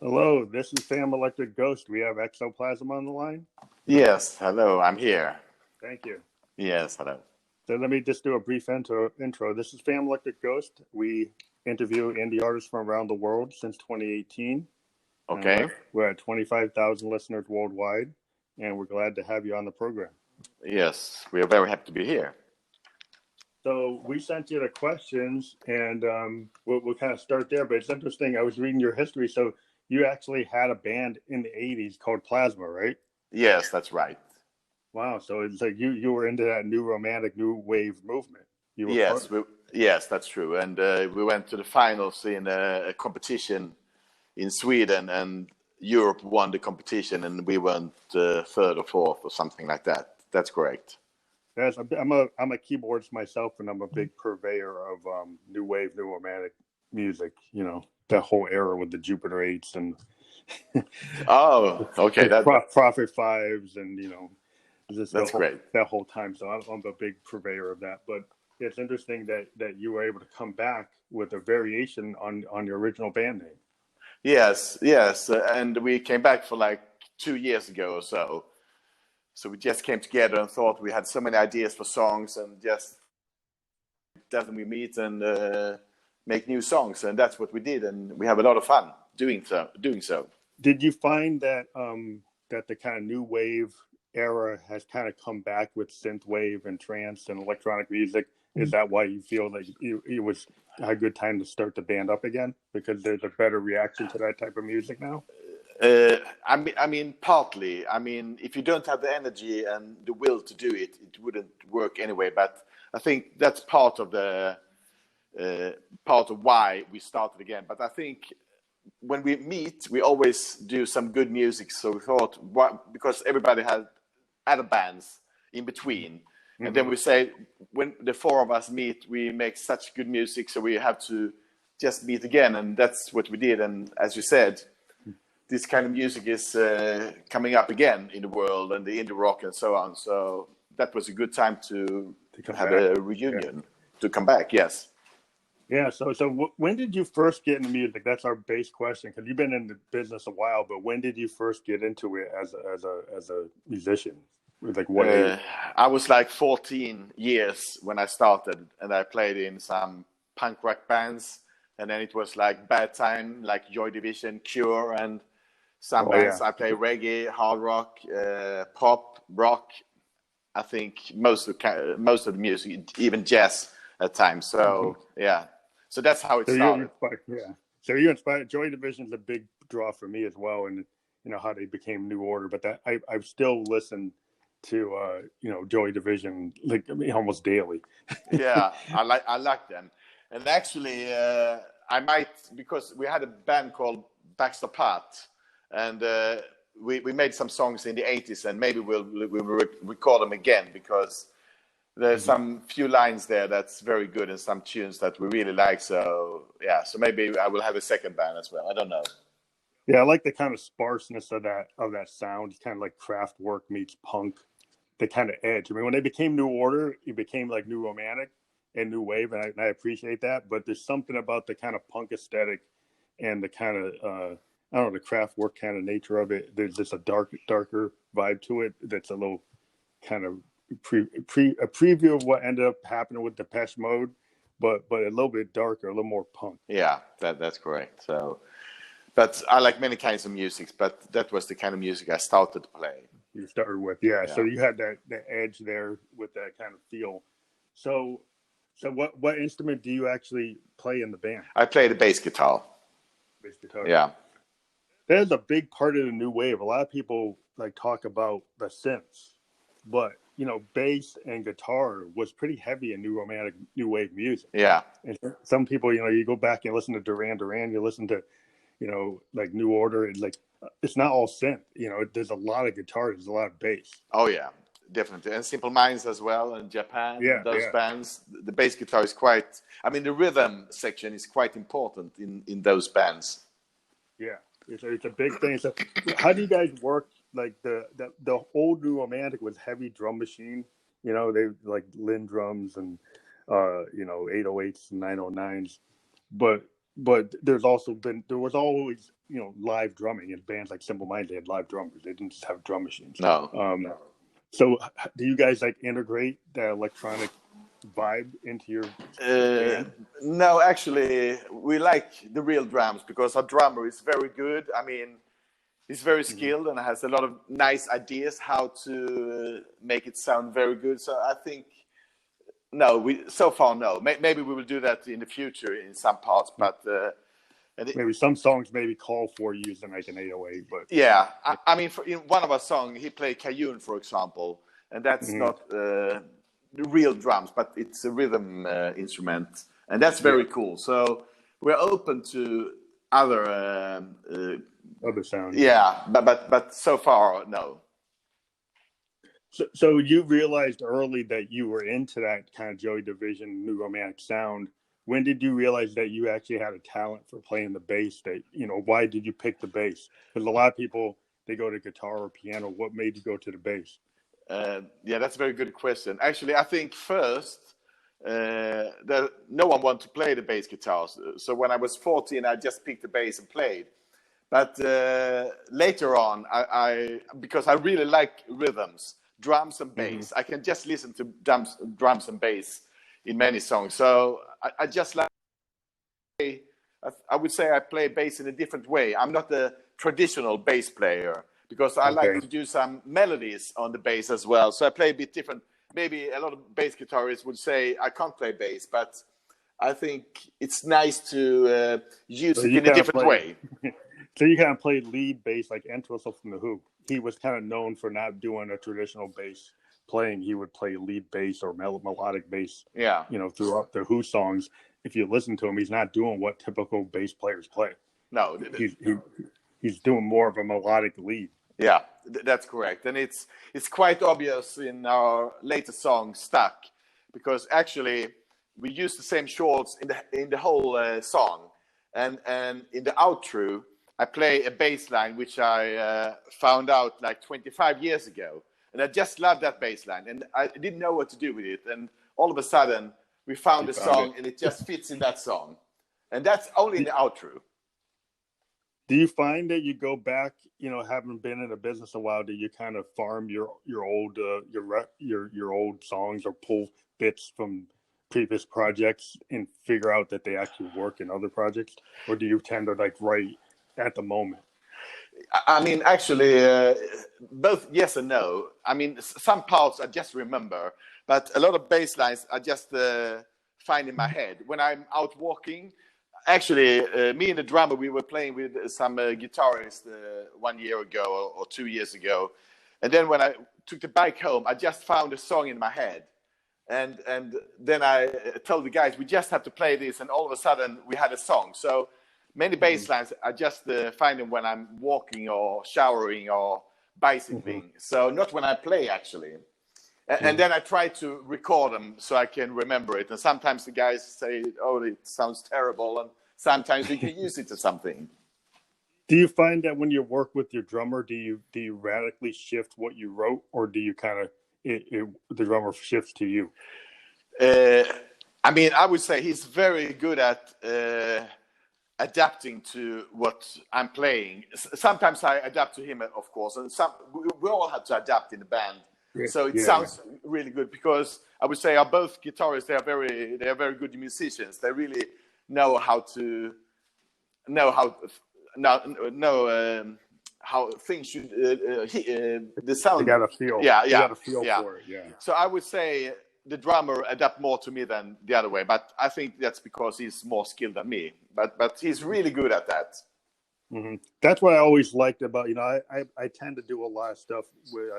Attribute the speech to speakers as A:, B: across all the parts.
A: Hello, this is Sam Electric Ghost. We have XOPlasma on the line.
B: Yes, hello, I'm here.
A: Thank you.
B: Yes, hello.
A: So let me just do a brief intro. This is Sam Electric Ghost. We interview indie artists from around the world since 2018.
B: Okay.
A: We're at 25,000 listeners worldwide, and we're glad to have you on the program.
B: Yes, we are very happy to be here.
A: So we sent you the questions, and we'll kind of start there. But it's interesting. I was reading your history. So you actually had a band in the 80s called Plasma, right?
B: Yes, that's right.
A: Wow. So it's like you were into that new romantic, new wave movement.
B: Yes, that's true. And we went to the finals in a competition in Sweden, and Europe won the competition, and we went third or fourth or something like that. That's correct.
A: Yes, I'm a keyboardist myself, and I'm a big purveyor of new wave, new romantic music. You know, that whole era with the Jupiter 8s and
B: Oh, okay.
A: Prophet 5s, and
B: That's great.
A: That whole time. So I'm a big purveyor of that. But it's interesting that you were able to come back with a variation on your original band name.
B: Yes, and we came back for like 2 years ago or so. So we just came together and thought we had so many ideas for songs, and just definitely meet and make new songs, and that's what we did, and we have a lot of fun doing so.
A: Did you find that that the kind of new wave era has kind of come back with synth wave and trance and electronic music? Is that why you feel like it was a good time to start the band up again, because there's a better reaction to that type of music now?
B: I mean, partly. I mean, if you don't have the energy and the will to do it, it wouldn't work anyway. But I think that's part of why we started again. But I think when we meet, we always do some good music. So we thought, because everybody had other bands in between, and then we say, when the four of us meet, we make such good music, so we have to just meet again, and that's what we did. And as you said, this kind of music is coming up again in the world, and the indie rock and so on. So that was a good time to have a reunion, to come back. Yes.
A: Yeah. So when did you first get into music? That's our base question, because you've been in the business a while. But when did you first get into it as a musician? Like what age?
B: I was like 14 years when I started, and I played in some punk rock bands, and then it was like Bad Time, like Joy Division, Cure, and some bands. Yeah. I play reggae, hard rock, pop, rock. I think most of the music, even jazz at times. So yeah, so that's how it started.
A: So you inspired. Joy Division's a big draw for me as well, and how they became New Order. But that I still listen to Joy Division almost daily.
B: Yeah, I like them, and actually I might, because we had a band called Baxter Part, and we made some songs in the 80s, and maybe we'll record them again, because there's some few lines there that's very good, and some tunes that we really like. So yeah, so maybe I will have a second band as well. I don't know.
A: Yeah, I like the kind of sparseness of that sound. It's kind of like Kraftwerk meets punk. The kind of edge. I mean, when they became New Order, it became like new romantic and new wave, and I appreciate that. But there's something about the kind of punk aesthetic and the kind of I don't know, the Kraftwerk kind of nature of it. There's just a darker vibe to it that's a little kind of a preview of what ended up happening with Depeche Mode, but a little bit darker, a little more punk.
B: Yeah, that's correct. So, but I like many kinds of music, but that was the kind of music I started to play.
A: You started with, yeah. So you had that edge there with that kind of feel. So what instrument do you actually play in the band?
B: I play the bass guitar.
A: Bass guitar.
B: Yeah.
A: There's a big part of the new wave. A lot of people talk about the synths, but bass and guitar was pretty heavy in new romantic, new wave music.
B: Yeah.
A: And some people, you go back and listen to Duran Duran, you listen to, like New Order, and it's not all synth. There's a lot of guitar, there's a lot of bass.
B: Oh yeah, definitely. And Simple Minds as well, and Japan, those bands. The bass guitar is quite, I mean, the rhythm section is quite important in those bands.
A: Yeah, it's a big thing. So how do you guys work? Like the old new romantic was heavy drum machine. They like Linn drums and 808s and 909s. But but there was always, live drumming in bands like Simple Minds. They had live drummers. They didn't just have drum machines.
B: No.
A: So do you guys like integrate that electronic vibe into your band?
B: No, actually, we like the real drums because our drummer is very good. I mean, he's very skilled and has a lot of nice ideas how to make it sound very good. So I think, no, so far, no. Maybe we will do that in the future in some parts, but...
A: maybe some songs maybe call for using like an 808, but...
B: Yeah, I mean, in one of our songs, he played Cajun, for example, and that's not the real drums, but it's a rhythm instrument, and that's very cool. So we're open to other
A: sounds.
B: Yeah, but so far, no.
A: So you realized early that you were into that kind of Joy Division, new romantic sound. When did you realize that you actually had a talent for playing the bass? That, why did you pick the bass? Because a lot of people, they go to guitar or piano. What made you go to the bass?
B: Yeah, that's a very good question. Actually, I think first, that no one wanted to play the bass guitar. So when I was 14, I just picked the bass and played. But later on, because I really like rhythms, drums and bass, I can just listen to drums and bass in many songs. So I just like, I would say I play bass in a different way. I'm not a traditional bass player because I like to do some melodies on the bass as well. So I play a bit different. Maybe a lot of bass guitarists would say I can't play bass, but I think it's nice to use it in a different way.
A: So you kind of played lead bass like Entwistle from The Who. He was kind of known for not doing a traditional bass playing. He would play lead bass or melodic bass, throughout the Who songs. If you listen to him, he's not doing what typical bass players play.
B: No.
A: He's doing more of a melodic lead.
B: Yeah, that's correct. And it's quite obvious in our latest song, Stuck, because actually we use the same chords in the whole song. And in the outro, I play a bass line, which I found out like 25 years ago. And I just love that bass line. And I didn't know what to do with it. And all of a sudden, we found a song, and it just fits in that song. And that's only in the outro.
A: Do you find that you go back, having been in a business a while, do you kind of farm your old your old songs or pull bits from previous projects and figure out that they actually work in other projects? Or do you tend to like write at the moment?
B: I mean, actually, both yes and no. I mean, some parts I just remember, but a lot of bass lines I just find in my head. When I'm out walking, actually, me and the drummer, we were playing with some guitarists 1 year ago or 2 years ago. And then when I took the bike home, I just found a song in my head. And then I told the guys, we just have to play this. And all of a sudden, we had a song. So many bass lines, I just find them when I'm walking or showering or bicycling. So not when I play, actually. And then I try to record them so I can remember it. And sometimes the guys say, oh, it sounds terrible. And sometimes we can use it to something.
A: Do you find that when you work with your drummer, do you radically shift what you wrote, or do you kind of, the drummer shifts to you?
B: I mean, I would say he's very good at adapting to what I'm playing. Sometimes I adapt to him, of course. And we all have to adapt in the band. So it sounds really good because I would say both guitarists, they are very good musicians. They really know how things should the sound.
A: You got to feel.
B: Yeah.
A: You got to feel for it. Yeah.
B: So I would say the drummer adapt more to me than the other way, but I think that's because he's more skilled than me. But he's really good at that.
A: Mm-hmm. That's what I always liked about, I tend to do a lot of stuff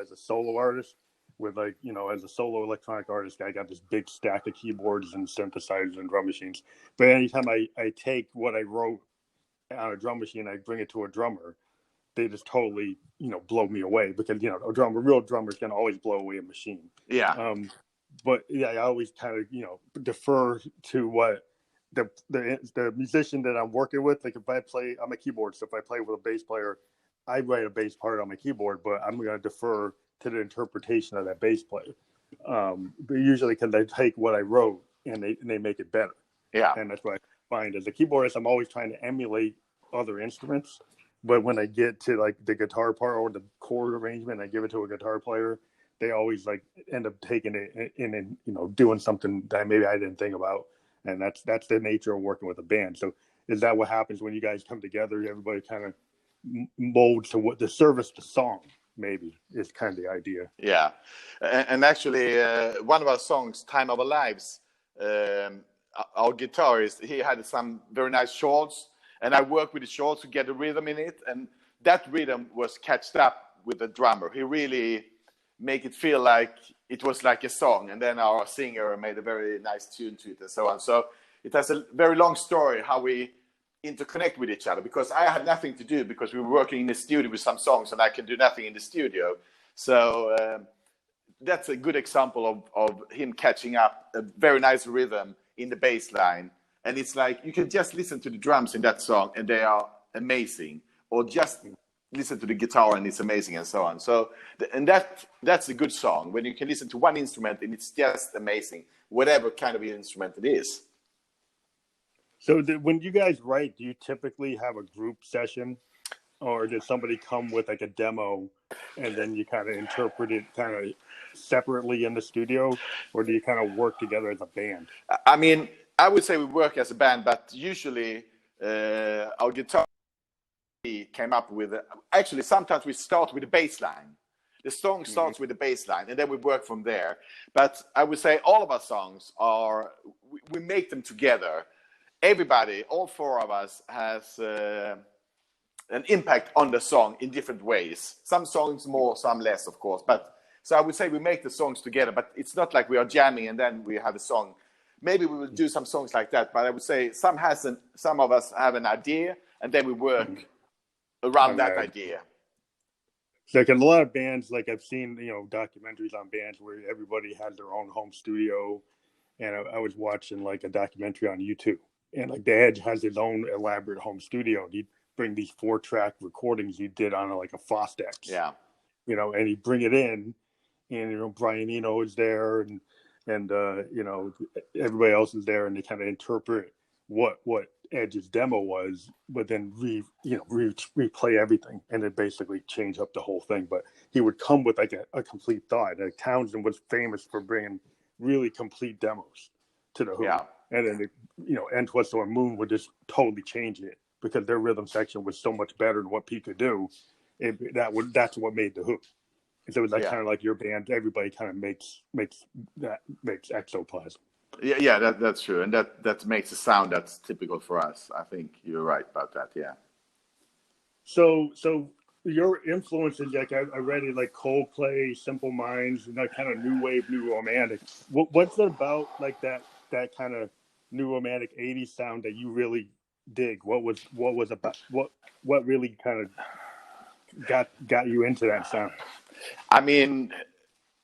A: as a solo artist with as a solo electronic artist, I got this big stack of keyboards and synthesizers and drum machines. But anytime I take what I wrote on a drum machine, I bring it to a drummer, they just totally, blow me away because, a real drummer can always blow away a machine.
B: Yeah.
A: But yeah, I always kind of defer to what the musician that I'm working with. Like if I play, I'm a keyboard, so if I play with a bass player, I write a bass part on my keyboard, but I'm going to defer to the interpretation of that bass player. But usually because they take what I wrote and they make it better.
B: Yeah.
A: And that's why find as a keyboardist, I'm always trying to emulate other instruments. But when I get to like the guitar part or the chord arrangement, I give it to a guitar player, they always like end up taking it in and, you know, doing something that maybe I didn't think about. And that's the nature of working with a band. So is that what happens when you guys come together? Everybody kind of molds to what the service to song maybe is kind of the idea.
B: Yeah, and actually, one of our songs, "Time of Our Lives," our guitarist, he had some very nice shorts, and I worked with the shorts to get a rhythm in it, and that rhythm was catched up with the drummer. He really make it feel like it was like a song, and then our singer made a very nice tune to it and so on. So it has a very long story how we interconnect with each other, because I had nothing to do, because we were working in the studio with some songs and I can do nothing in the studio. So that's a good example of him catching up a very nice rhythm in the bass line. And it's like, you can just listen to the drums in that song and they are amazing, or just listen to the guitar and it's amazing, and so on. So, and that's a good song, when you can listen to one instrument and it's just amazing, whatever kind of instrument it is.
A: So when you guys write, do you typically have a group session, or does somebody come with like a demo and then you kind of interpret it kind of separately in the studio, or do you kind of work together as a band?
B: I mean, I would say we work as a band, but usually our guitar came up with, actually sometimes we start with the bass line. The song starts with the bass line and then we work from there. But I would say all of our songs are, we make them together. Everybody, all four of us, has an impact on the song in different ways. Some songs more, some less, of course. But so I would say we make the songs together, but it's not like we are jamming and then we have a song. Maybe we will do some songs like that, but I would say some of us have an idea and then we work around that idea.
A: So like in a lot of bands, like I've seen, you know, documentaries on bands where everybody has their own home studio. And I was watching like a documentary on YouTube. And like the Edge has his own elaborate home studio. He'd bring these 4-track recordings he did on like a Fostex.
B: Yeah.
A: You know, and he'd bring it in, and you know, Brian Eno is there, and you know, everybody else is there, and they kind of interpret what Edge's demo was, but then replay everything, and then basically change up the whole thing. But he would come with like a complete thought. Like Townsend was famous for bringing really complete demos to the Who. Yeah. And then, you know, And Twist or Moon would just totally change it because their rhythm section was so much better than what Pete could do. That's what made the Who. And so it was like kind of like your band. Everybody kind of makes XOPlasma.
B: Yeah, that's true, and that makes a sound that's typical for us. I think you're right about that. Yeah.
A: So your influences, like I read it, like Coldplay, Simple Minds, and that kind of new wave, new romantic. What's it about, like that kind of new romantic 80s sound that you really dig? What was about what really kind of got you into that sound?
B: I mean,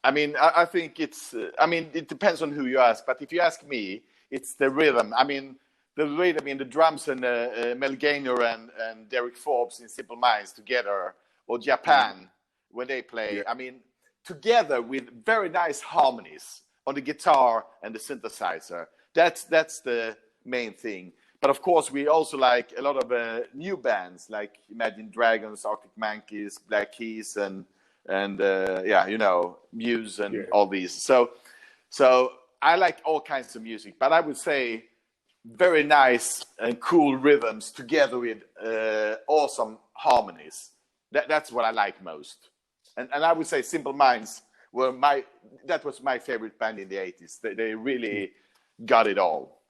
B: I think it's. I mean, it depends on who you ask. But if you ask me, it's the rhythm. I mean, the rhythm in the drums and Mel Gaynor and Derek Forbes in Simple Minds together, or Japan when they play. Yeah. I mean, together with very nice harmonies on the guitar and the synthesizer. That's the main thing. But of course, we also like a lot of new bands like Imagine Dragons, Arctic Monkeys, Black Keys, and you know, Muse and all these. So I like all kinds of music, but I would say very nice and cool rhythms together with awesome harmonies. That's what I like most. And I would say Simple Minds that was my favorite band in the 80s. They really got it all.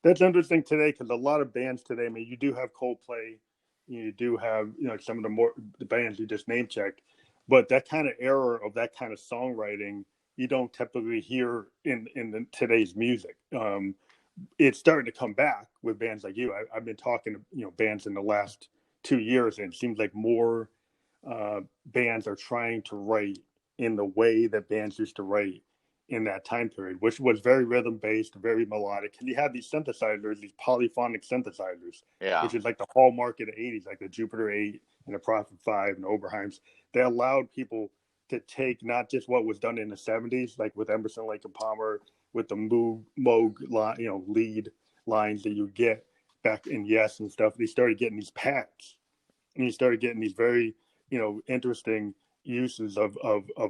A: That's interesting today, because a lot of bands today, I mean, you do have Coldplay, you do have, you know, some of the bands you just name checked, but that kind of era of that kind of songwriting, you don't typically hear in today's music. It's starting to come back with bands like you. I've been talking to, you know, bands in the last 2 years, and it seems like more bands are trying to write in the way that bands used to write in that time period, which was very rhythm-based, very melodic. And you had these synthesizers, these polyphonic synthesizers, which is like the hallmark of the 80s, like the Jupiter 8 and the Prophet 5 and Oberheims. They allowed people to take not just what was done in the 70s, like with Emerson, Lake and Palmer, with the Moog, you know, lead lines that you get back in Yes and stuff. They started getting these pads, and you started getting these very, interesting uses of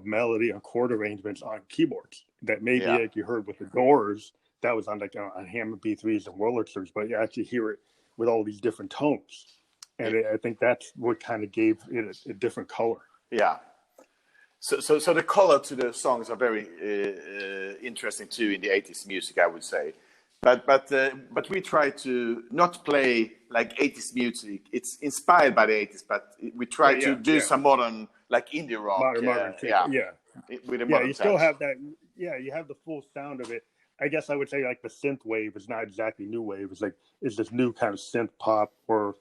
A: melody and chord arrangements on keyboards that maybe like you heard with the Doors, that was on like on Hammond B3s and Wurlitzers, but you actually hear it with all these different tones. And I think that's what kind of gave it a different color.
B: Yeah. So the color to the songs are very interesting too in the 80s music, I would say. But we try to not play like 80s music. It's inspired by the 80s, but we try to do some modern, like indie rock.
A: Modern
B: with a modern
A: you still have that. Yeah, you have the full sound of it. I guess I would say like the synth wave is not exactly new wave. It's this new kind of synth pop or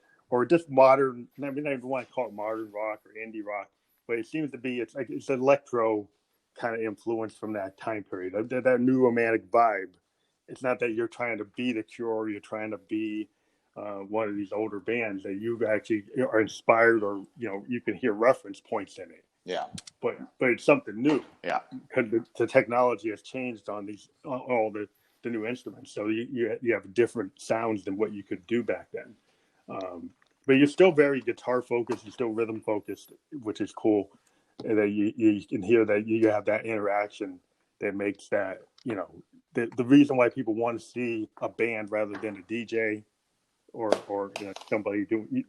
A: just modern. I mean, I don't want to call it modern rock or indie rock, but it seems to be it's electro kind of influence from that time period. That new romantic vibe. It's not that you're trying to be the Cure or you're trying to be one of these older bands, that you actually are inspired, or you can hear reference points in it.
B: Yeah,
A: but it's something new.
B: Yeah,
A: because the technology has changed on these all the new instruments, so you have different sounds than what you could do back then. But you're still very guitar focused, you're still rhythm focused, which is cool. And that you can hear that you have that interaction that makes that, the reason why people want to see a band rather than a DJ or somebody doing,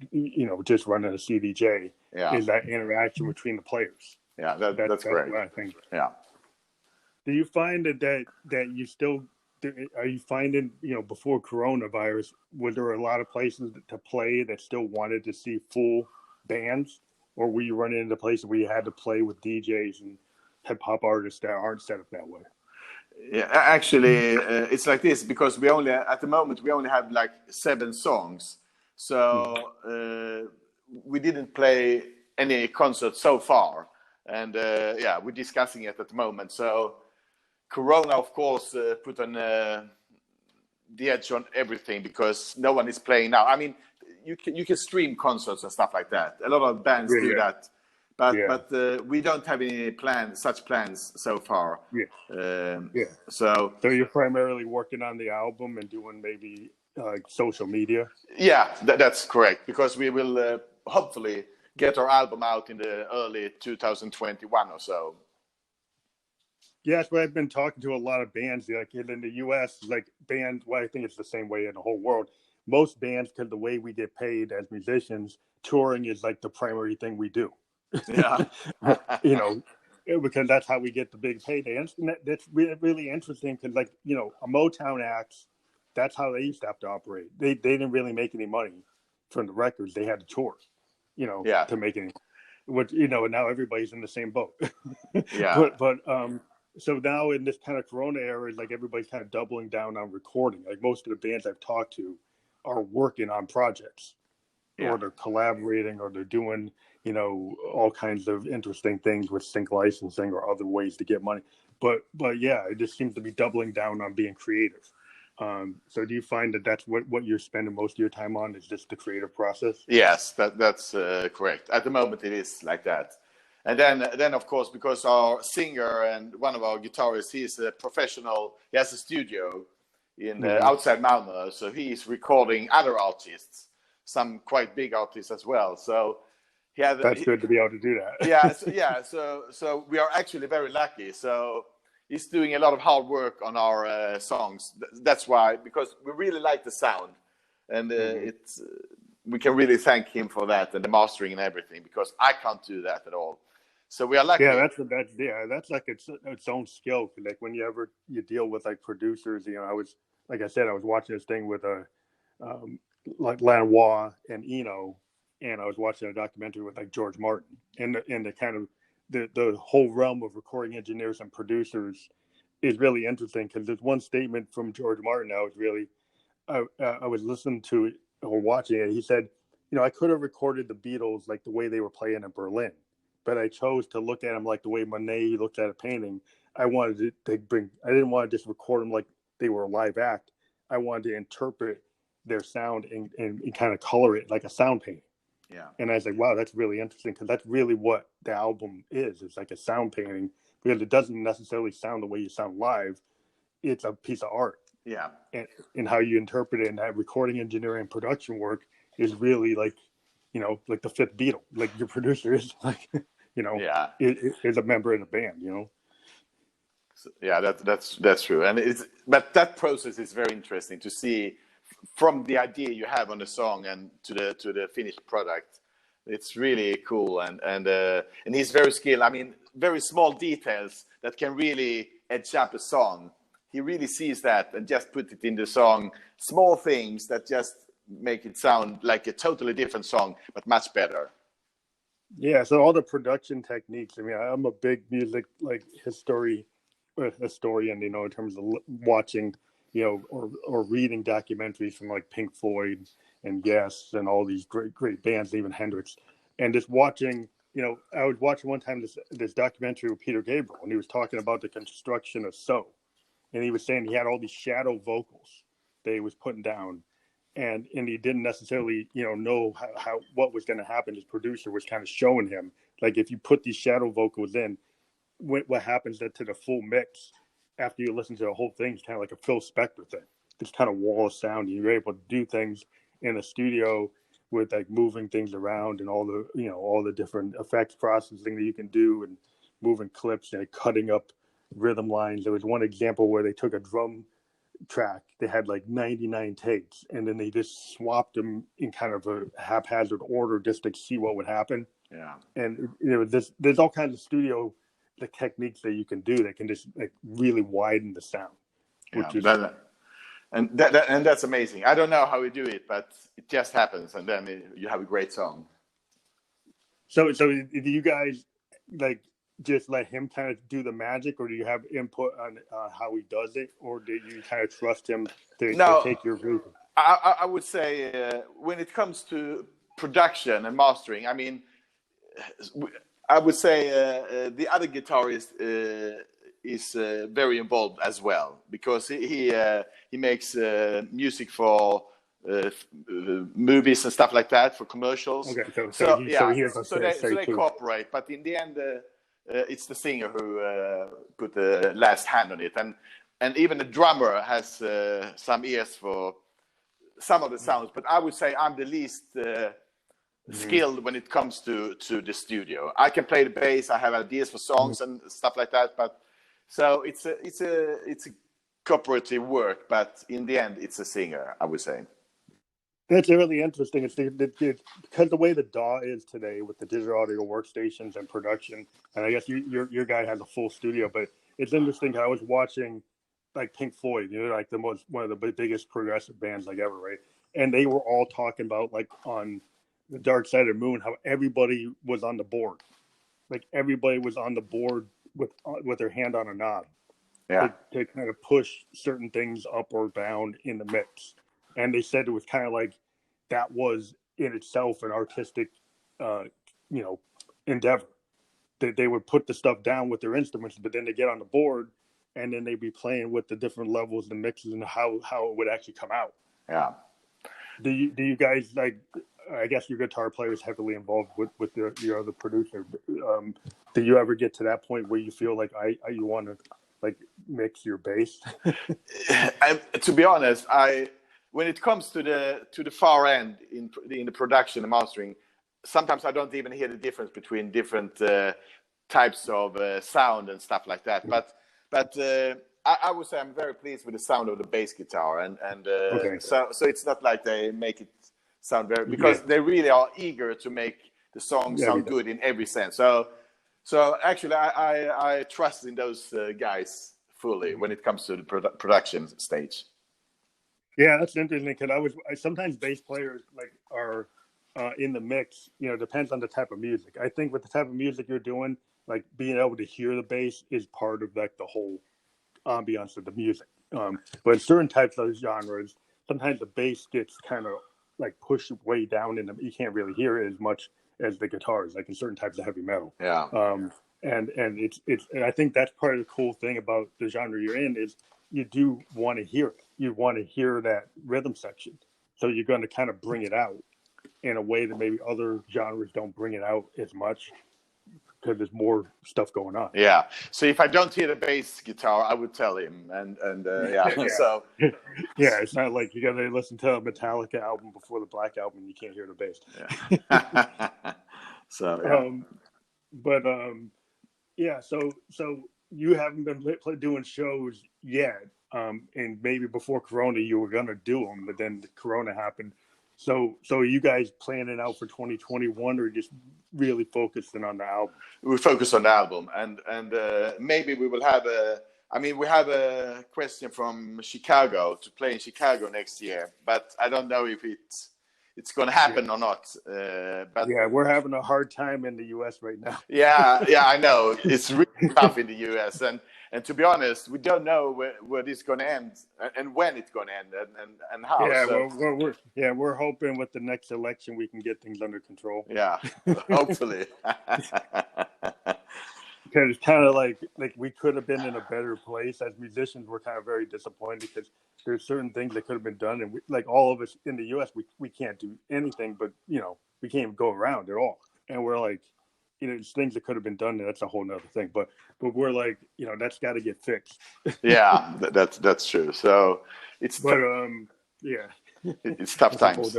A: just running a CDJ is that interaction between the players.
B: Yeah, that's great.
A: What I think.
B: Yeah.
A: Do you find that you still, are you finding, before coronavirus, was there a lot of places to play that still wanted to see full bands? Or were you running into places where you had to play with DJs and hip hop artists that aren't set up that way?
B: Yeah, actually, it's like this, because at the moment we only have like 7 songs, so we didn't play any concerts so far, and we're discussing it at the moment. So Corona, of course, put on the edge on everything, because no one is playing now. I mean, you can stream concerts and stuff like that. A lot of bands do that. But we don't have any such plans so far. So
A: you're primarily working on the album and doing maybe social media?
B: Yeah, that's correct, because we will hopefully get our album out in the early 2021 or so.
A: Yes, but I've been talking to a lot of bands, like in the U.S., like bands, well, I think it's the same way in the whole world. Most bands, because the way we get paid as musicians, touring is like the primary thing we do.
B: Yeah.
A: Because that's how we get the big payday. And that's really interesting, because a Motown acts, that's how they used to have to operate. They didn't really make any money from the records. They had to tour, to make any. Which now everybody's in the same boat.
B: Yeah.
A: But so now in this kind of Corona era, like everybody's kind of doubling down on recording. Like most of the bands I've talked to are working on projects, or they're collaborating, or they're doing all kinds of interesting things with sync licensing or other ways to get money. But yeah, it just seems to be doubling down on being creative. So do you find that that's what you're spending most of your time on, is just the creative process?
B: Yes, that's correct. At the moment it is like that. And then of course, because our singer and one of our guitarists, he's a professional, he has a studio in outside Malmö, so he is recording other artists, some quite big artists as well. So that's
A: good to be able to do that.
B: So we are actually very lucky. So he's doing a lot of hard work on our songs. That's why, because we really like the sound, and we can really thank him for that, and the mastering and everything, because I can't do that at all. So we are lucky.
A: Yeah, that's like its own skill. Like when you deal with like producers, I was watching this thing with like Lanois and Eno, and I was watching a documentary with like George Martin, and the kind of the whole realm of recording engineers and producers is really interesting, because there's one statement from George Martin I was listening to it or watching it. He said, I could have recorded the Beatles like the way they were playing in Berlin, but I chose to look at them like the way Monet looked at a painting. I didn't want to just record them like they were a live act. I wanted to interpret their sound and kind of color it like a sound painting.
B: Yeah.
A: And I was like, wow, that's really interesting, because that's really what the album is. It's like a sound painting, because it doesn't necessarily sound the way you sound live. It's a piece of art.
B: Yeah.
A: and how you interpret it, and that recording engineering and production work is really like, like the fifth Beatle. Like your producer is like,
B: Yeah.
A: is a member of the band.
B: So, yeah, that's true, but that process is very interesting to see from the idea you have on the song and to the finished product. It's really cool, and he's very skilled. I mean, very small details that can really edge up a song. He really sees that and just put it in the song. Small things that just make it sound like a totally different song, but much better.
A: Yeah. So all the production techniques. I mean, I'm a big music historian, in terms of watching, or reading documentaries from like Pink Floyd and Yes and all these great bands, even Hendrix, and just watching. I was watching one time this documentary with Peter Gabriel, and he was talking about the construction of So, and he was saying he had all these shadow vocals that he was putting down, and he didn't necessarily know how what was going to happen. His producer was kind of showing him, like, if you put these shadow vocals in, what happens to the full mix after you listen to the whole thing is kind of like a Phil Spector thing. This kind of wall of sound, and you're able to do things in a studio with like moving things around and all the different effects processing that you can do, and moving clips and cutting up rhythm lines. There was one example where they took a drum track, they had like 99 takes, and then they just swapped them in kind of a haphazard order just to see what would happen.
B: Yeah.
A: And there's all kinds of studio the techniques that you can do that can just like really widen the sound.
B: Yeah, and that's amazing. I don't know how we do it, but it just happens, and then you have a great song.
A: So do you guys like just let him kind of do the magic, or do you have input on how he does it, or do you kind of trust him to take your vision?
B: I would say when it comes to production and mastering, I mean, I would say the other guitarist is very involved as well, because he makes music for movies and stuff like that, for commercials.
A: Okay,
B: So they
A: too.
B: cooperate, but in the end, it's the singer who put the last hand on it, and even the drummer has some ears for some of the sounds. But I would say I'm the least skilled when it comes to the studio. I can play the bass, I have ideas for songs and stuff like that, but so it's a cooperative work, but in the end it's a singer, I would say.
A: That's really interesting. It's because the way the DAW is today with the digital audio workstations and production, and I guess your guy has a full studio, but it's interesting. I was watching like Pink Floyd, like one of the biggest progressive bands like ever, right? And they were all talking about, like, on the Dark Side of the Moon, how everybody was on the board, like everybody was on the board with their hand on a knob, to kind of push certain things up or down in the mix. And they said it was kind of like that was in itself an artistic, endeavor. They would put the stuff down with their instruments, but then they get on the board, and then they'd be playing with the different levels and mixes and how it would actually come out.
B: Yeah.
A: Do you guys, like? I guess your guitar player is heavily involved with your other producer. Do you ever get to that point where you feel like you want to like mix your bass?
B: To be honest, when it comes to the far end in the production and mastering, sometimes I don't even hear the difference between different types of sound and stuff like that. But I would say I'm very pleased with the sound of the bass guitar, and so it's not like they make it sound very, because they really are eager to make the song sound good in every sense. So actually, I trust in those guys fully when it comes to the production stage.
A: Yeah, that's interesting, because sometimes bass players like are in the mix. Depends on the type of music. I think with the type of music you're doing, like being able to hear the bass is part of like the whole ambiance of the music. But in certain types of genres, sometimes the bass gets kind of like pushed way down in you can't really hear it as much as the guitars, like in certain types of heavy metal.
B: Yeah.
A: And I think that's part of the cool thing about the genre you're in is you do want to hear it. You want to hear that rhythm section. So you're going to kind of bring it out in a way that maybe other genres don't bring it out as much. there's more stuff going on.
B: Yeah. So if I don't hear the bass guitar, I would tell him. And yeah.
A: Yeah.
B: So
A: Yeah, it's not like you got to listen to a Metallica album before the Black Album and you can't hear the bass.
B: yeah. So yeah.
A: Yeah. So you haven't been doing shows yet, and maybe before Corona you were gonna do them, but then the Corona happened. So are you guys planning out for 2021, or just really focusing on the album?
B: We focus on the album, and maybe we will have we have a question from Chicago to play in Chicago next year, but I don't know if it's going to happen or not. But
A: yeah, we're having a hard time in the U.S. right now.
B: yeah, I know it's really tough in the U.S. and to be honest, we don't know where this is going to end and when it's going to end and how.
A: Yeah,
B: so,
A: we're hoping with the next election we can get things under control.
B: Yeah, hopefully.
A: Because it's kind of like we could have been in a better place as musicians. We're kind of very disappointed because there's certain things that could have been done, and like all of us in the U.S., we can't do anything, but we can't even go around at all. And we're like, it's things that could have been done, and that's a whole nother thing. But we're like, that's got to get fixed.
B: Yeah, that's true. So it's
A: yeah,
B: it's tough times.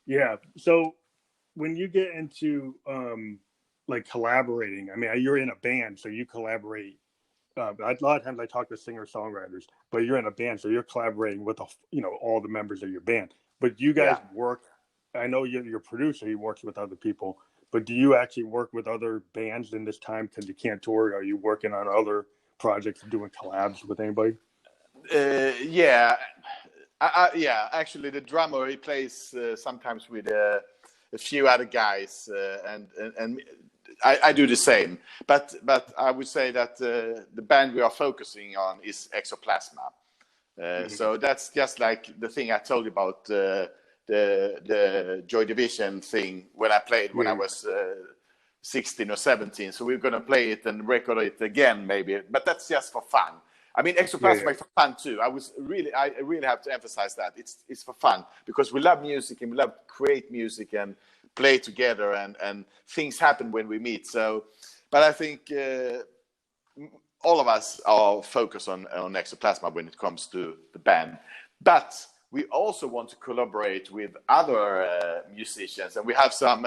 A: Yeah. So when you get into like collaborating, I mean, you're in a band, so you collaborate. A lot of times I talk to singer-songwriters, but you're in a band, so you're collaborating with all the members of your band. But you guys work. I know you're a producer. He works with other people, but do you actually work with other bands in this time because you can't tour? Are you working on other projects, doing collabs with anybody?
B: Yeah, yeah. Actually, the drummer, he plays sometimes with a few other guys, and I do the same, but I would say that the band we are focusing on is XOPlasma. So that's just like the thing I told you about the Joy Division thing when I played when I was 16 or 17. So we're gonna play it and record it again, maybe, but that's just for fun. I mean, XOPlasma is for fun too. I really have to emphasize that it's for fun because we love music and we love to create music and play together and things happen when we meet. So, but I think all of us are focused on XOPlasma when it comes to the band. But we also want to collaborate with other musicians, and we have some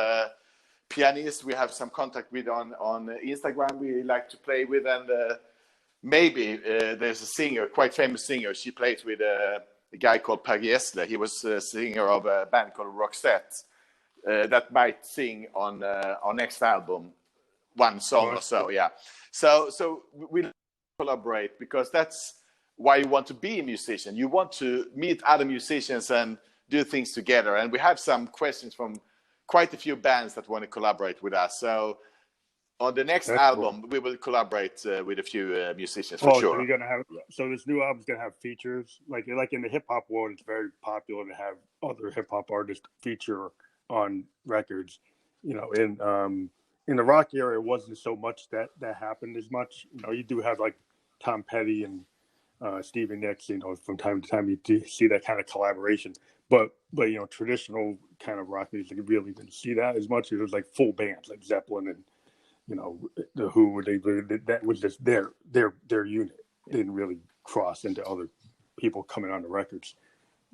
B: pianists we have some contact with on Instagram we like to play with, and maybe there's a singer, quite famous singer. She plays with a guy called Per Gessle. He was a singer of a band called Roxette. That might sing on our next album, one song or so, yeah. So we collaborate because that's why you want to be a musician. You want to meet other musicians and do things together. And we have some questions from quite a few bands that want to collaborate with us. So on the next album, we will collaborate with a few musicians for sure.
A: So you're gonna have this new album's gonna have features like in the hip hop world. It's very popular to have other hip hop artists feature on records. In the rock era, it wasn't so much that happened as much. You do have like Tom Petty and Stevie Nicks. From time to time you do see that kind of collaboration. But traditional kind of rock music, you really didn't see that as much. It was like full bands like Zeppelin and the Who. That was just their unit. They didn't really cross into other people coming on the records.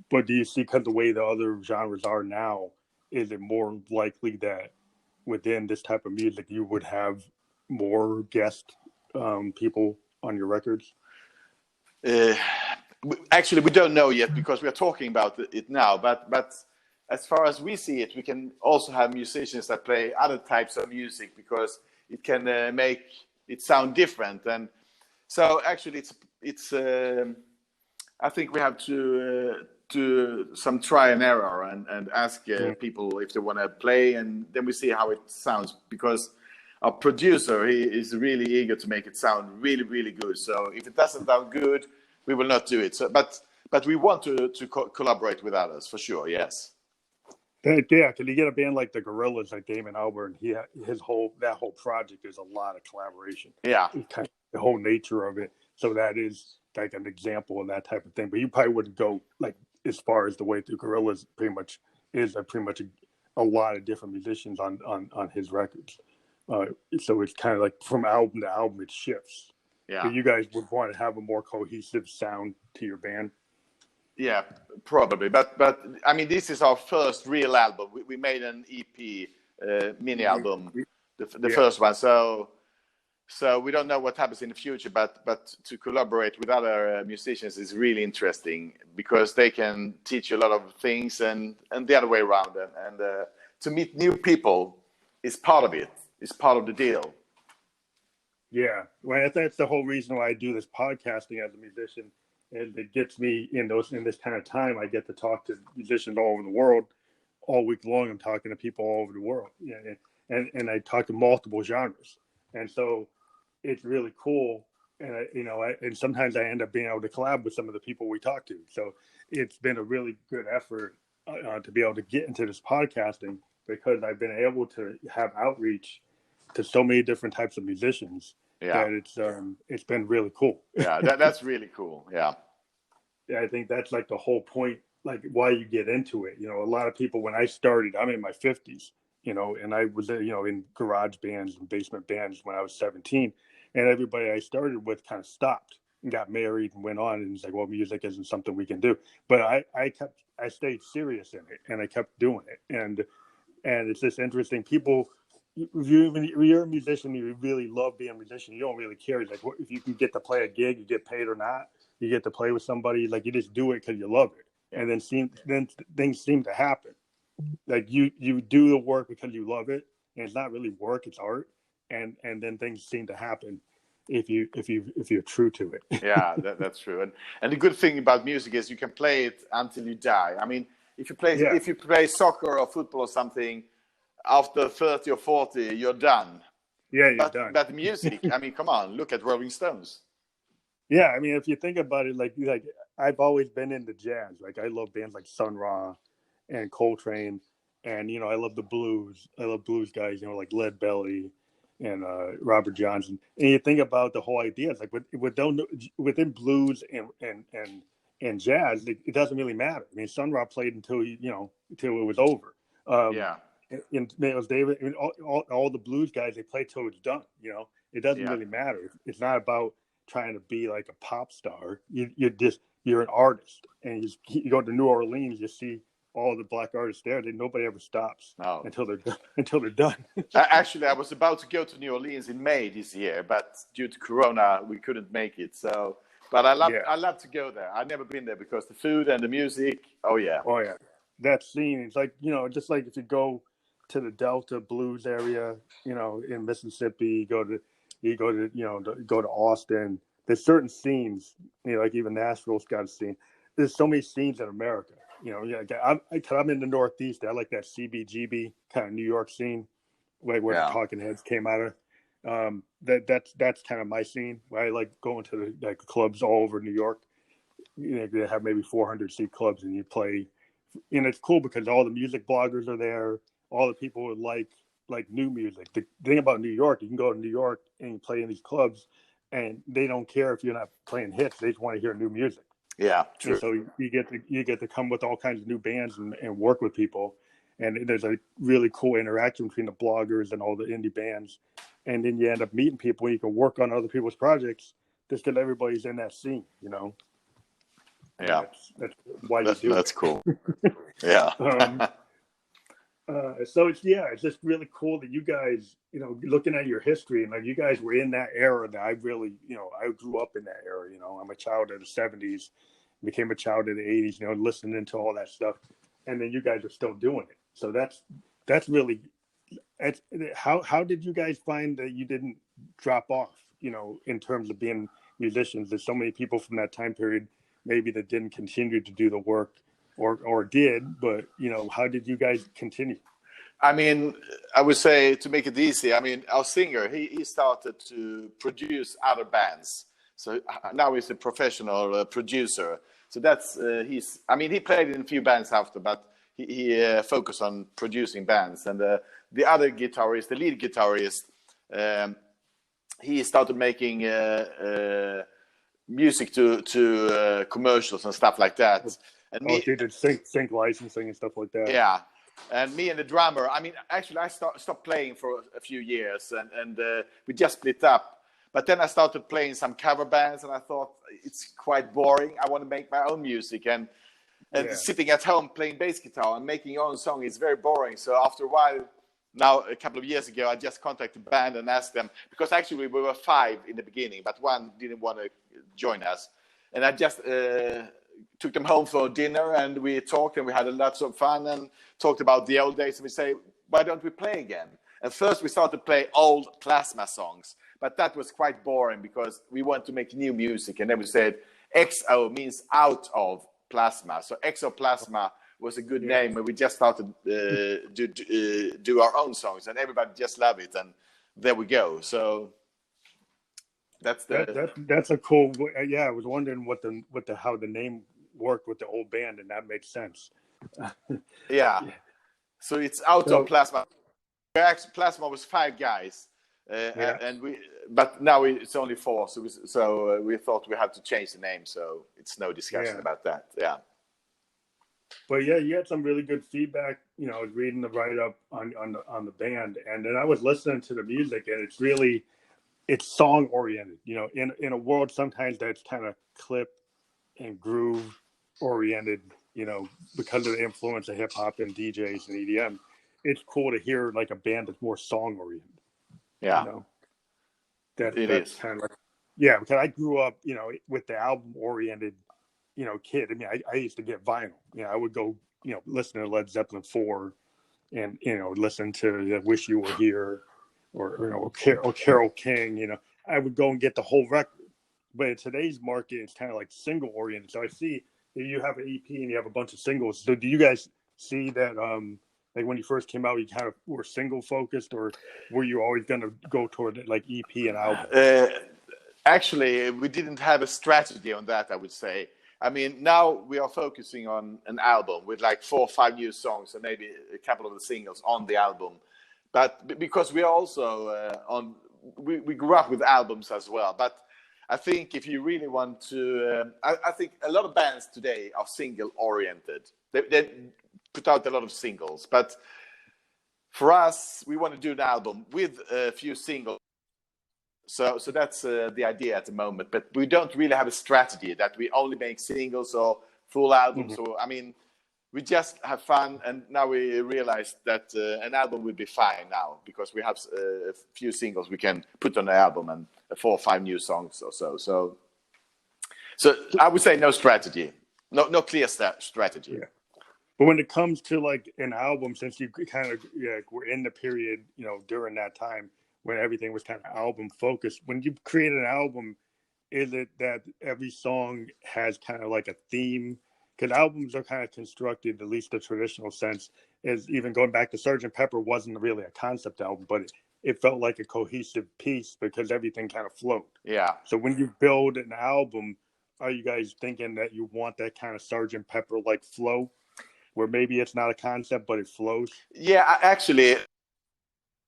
A: But do you see, because the way the other genres are now, is it more likely that within this type of music you would have more guest people on your records?
B: Actually, we don't know yet because we are talking about it now. But as far as we see it, we can also have musicians that play other types of music because it can make it sound different. And so actually, it's I think we have to do some try and error and ask people if they want to play, and then we see how it sounds, because our producer, he is really eager to make it sound really, really good. So if it doesn't sound good, we will not do it. So, but we want to collaborate with others for sure. Yes.
A: Yeah, because you get a band like the Gorillaz, like Damon Albarn, that whole project is a lot of collaboration.
B: Yeah.
A: Kind of the whole nature of it. So that is like an example of that type of thing. But you probably wouldn't go like as far as the way the Gorillaz pretty much is. Pretty much a lot of different musicians on his records. So it's kind of like from album to album, it shifts.
B: Yeah.
A: But you guys would want to have a more cohesive sound to your band.
B: Yeah, probably. But I mean, this is our first real album. We made an EP, mini album, the first one. So we don't know what happens in the future. But to collaborate with other musicians is really interesting because they can teach you a lot of things, and the other way around. And to meet new people is part of it. It's part of the deal.
A: Yeah, well, that's the whole reason why I do this podcasting as a musician. And it gets me in this kind of time. I get to talk to musicians all over the world all week long. I'm talking to people all over the world, and I talk to multiple genres, and so it's really cool. And and sometimes I end up being able to collab with some of the people we talk to. So it's been a really good effort to be able to get into this podcasting because I've been able to have outreach to so many different types of musicians.
B: Yeah,
A: that it's been really cool.
B: Yeah, that's really cool. Yeah.
A: Yeah, I think that's like the whole point, like why you get into it. A lot of people, when I started, I'm in my 50s, and I was, in garage bands and basement bands when I was 17, and everybody I started with kind of stopped and got married and went on, and it's like, well, music isn't something we can do. But I stayed serious in it, and I kept doing it, and it's just interesting. People, if you're a musician, you really love being a musician. You don't really care. It's like, if you can get to play a gig, you get paid or not. You get to play with somebody. Like, you just do it because you love it, and then things seem to happen. Like you do the work because you love it, and it's not really work; it's art, and then things seem to happen if you're true to it.
B: Yeah, that's true. And the good thing about music is you can play it until you die. I mean, if you play soccer or football or something, after 30 or 40, you're done.
A: Yeah, you're done.
B: But music, I mean, come on, look at Rolling Stones.
A: Yeah, I mean, if you think about it, like I've always been into jazz. Like, I love bands like Sun Ra and Coltrane, and I love the blues. I love blues guys, like Lead Belly and Robert Johnson. And you think about the whole idea, it's like within blues and jazz, it doesn't really matter. I mean, Sun Ra played until it was over.
B: Yeah.
A: And Miles Davis, I mean, all the blues guys, they play till it's done. It doesn't really matter. It's not about trying to be like a pop star. You're an artist, and you go to New Orleans, you see all the black artists there. Nobody ever stops until they're done.
B: Actually, I was about to go to New Orleans in May this year, but due to Corona, we couldn't make it. So, but I love to go there. I've never been there because the food and the music. Oh yeah.
A: That scene. It's like just like if you go to the Delta blues area, in Mississippi, go to Austin. There's certain scenes, like even Nashville's got a scene. There's so many scenes in America. I'm in the Northeast. I like that CBGB kind of New York scene, where the Talking Heads came out of. That's kind of my scene. I like going to the clubs all over New York. They have maybe 400-seat clubs, and you play. And it's cool because all the music bloggers are there. All the people who like new music. The thing about New York, you can go to New York and you play in these clubs, and they don't care if you're not playing hits. They just want to hear new music.
B: Yeah, true.
A: And so you get to come with all kinds of new bands and work with people, and there's a really cool interaction between the bloggers and all the indie bands, and then you end up meeting people. You can work on other people's projects just because everybody's in that scene.
B: Yeah,
A: that's why you do.
B: That's cool. Yeah.
A: So it's just really cool that you guys, looking at your history, and like you guys were in that era that I really, I grew up in that era. I'm a child of the 70s, became a child of the 80s, listening to all that stuff, and then you guys are still doing it. So that's really, how did you guys find that you didn't drop off, in terms of being musicians? There's so many people from that time period maybe that didn't continue to do the work. Or did, but how did you guys continue?
B: I mean, I would say, to make it easy, I mean, our singer, he started to produce other bands. So now he's a professional producer. So that's he played in a few bands after, but he focused on producing bands. And the other guitarist, the lead guitarist, he started making music to commercials and stuff like that. And
A: they did sync licensing and stuff like that.
B: Yeah. And me and the drummer, I mean, actually, I stopped playing for a few years, and we just split up. But then I started playing some cover bands, and I thought it's quite boring. I want to make my own music, and sitting at home playing bass guitar and making your own song is very boring. So after a while, now a couple of years ago, I just contacted the band and asked them, because actually we were 5 in the beginning, but one didn't want to join us, and I just took them home for dinner, and we talked, and we had lots of fun and talked about the old days. And we say, why don't we play again? And first we started to play old Plasma songs, but that was quite boring because we want to make new music. And then we said XO means out of Plasma, so XOPlasma was a good name, and we just started do our own songs, and everybody just love it, and there we go. So that's
A: a cool. Yeah, I was wondering how the name worked with the old band, and that makes sense.
B: Yeah. So it's out of Plasma. Actually, Plasma was 5 guys, but now it's only 4. So we thought we had to change the name. So it's no discussion about that. Yeah.
A: But yeah, you had some really good feedback. You know, I was reading the write-up on the band, and then I was listening to the music, and it's song oriented. You know, in a world sometimes that's kind of clip and groove oriented. You know, because of the influence of hip hop and DJs and EDM, it's cool to hear like a band that's more song oriented.
B: Yeah,
A: you know, that's kind of like, because I grew up, you know, with the album oriented, you know, kid. I mean, I used to get vinyl. You know, I would go, you know, listen to Led Zeppelin 4 and, you know, listen to Wish You Were Here or you know, or Carole King. You know, I would go and get the whole record. But in today's market, it's kind of like single oriented. So I see that you have an EP and you have a bunch of singles. So do you guys see that, like when you first came out, you kind of were single focused, or were you always going to go toward like EP and album?
B: Actually, we didn't have a strategy on that, I would say. I mean, now we are focusing on an album with like 4 or 5 new songs and maybe a couple of the singles on the album. But because we are also we grew up with albums as well. But I think if you really want to, I think a lot of bands today are single oriented. They put out a lot of singles. But for us, we want to do an album with a few singles. So that's the idea at the moment. But we don't really have a strategy that we only make singles or full albums. Or I mean, we just have fun, and now we realize that an album would be fine now because we have a few singles we can put on the album and 4 or 5 new songs or so. So I would say no strategy, no clear strategy.
A: Yeah. But when it comes to like an album, since you kind of were in the period, you know, during that time when everything was kind of album focused, when you create an album, is it that every song has kind of like a theme? Because albums are kind of constructed, at least the traditional sense, is even going back to Sgt. Pepper wasn't really a concept album, but it felt like a cohesive piece because everything kind of flowed.
B: Yeah.
A: So when you build an album, are you guys thinking that you want that kind of Sgt. Pepper like flow, where maybe it's not a concept but it flows?
B: Yeah, actually,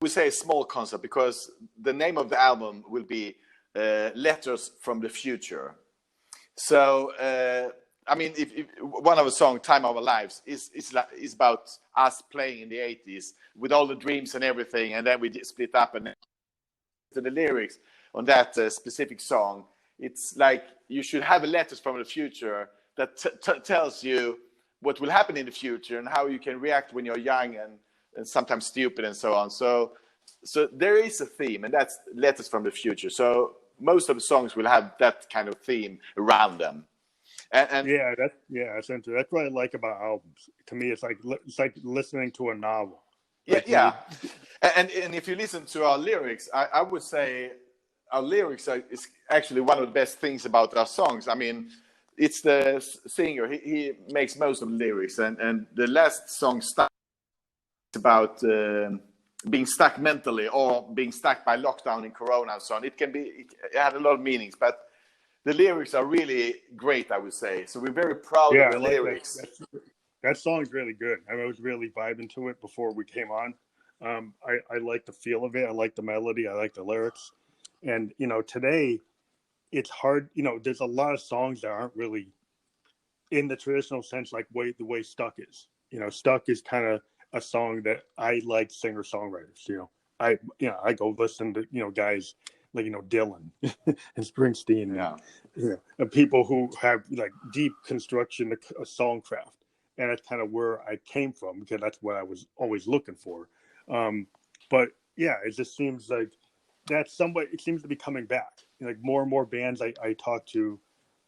B: we say a small concept because the name of the album will be Letters from the Future. So I mean, if one of the songs, "Time of Our Lives," is about us playing in the 80s with all the dreams and everything, and then we split up. And the lyrics on that specific song, it's like you should have a letters from the future that tells you what will happen in the future and how you can react when you're young and sometimes stupid and so on. So there is a theme, and that's letters from the future. So most of the songs will have that kind of theme around them. And
A: that's interesting. That's what I like about albums. To me, it's like listening to a novel. Like
B: And if you listen to our lyrics, I would say our lyrics is actually one of the best things about our songs. I mean, it's the singer. He makes most of the lyrics, and the last song starts about being stuck mentally or being stuck by lockdown in Corona and so on. It had a lot of meanings, but the lyrics are really great, I would say. So we're very proud of the lyrics.
A: That song's really good. I was really vibing to it before we came on. I like the feel of it. I like the melody. I like the lyrics. And, you know, today it's hard. You know, there's a lot of songs that aren't really in the traditional sense, like the way Stuck is. You know, Stuck is kind of a song that I like singer songwriters. I go listen to guys like Dylan and Springsteen
B: Yeah.
A: and people who have like deep construction of songcraft, and that's kind of where I came from because that's what I was always looking for. But yeah, it just seems like that's somewhat. It seems to be coming back. Like more and more bands I talk to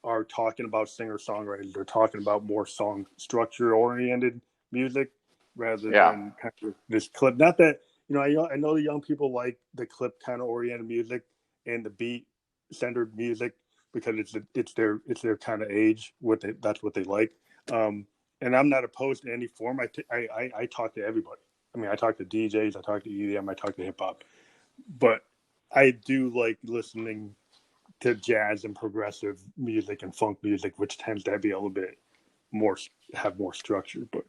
A: are talking about singer songwriters. They're talking about more song structure oriented music rather
B: Yeah.
A: than kind of this clip. Not that I know the young people like the clip kind of oriented music and the beat centered music because it's their kind of age. That's what they like. And I'm not opposed to any form. I talk to everybody. I mean, I talk to DJs, I talk to EDM, I talk to hip hop, but I do like listening to jazz and progressive music and funk music, which tends to be a little bit have more structure. But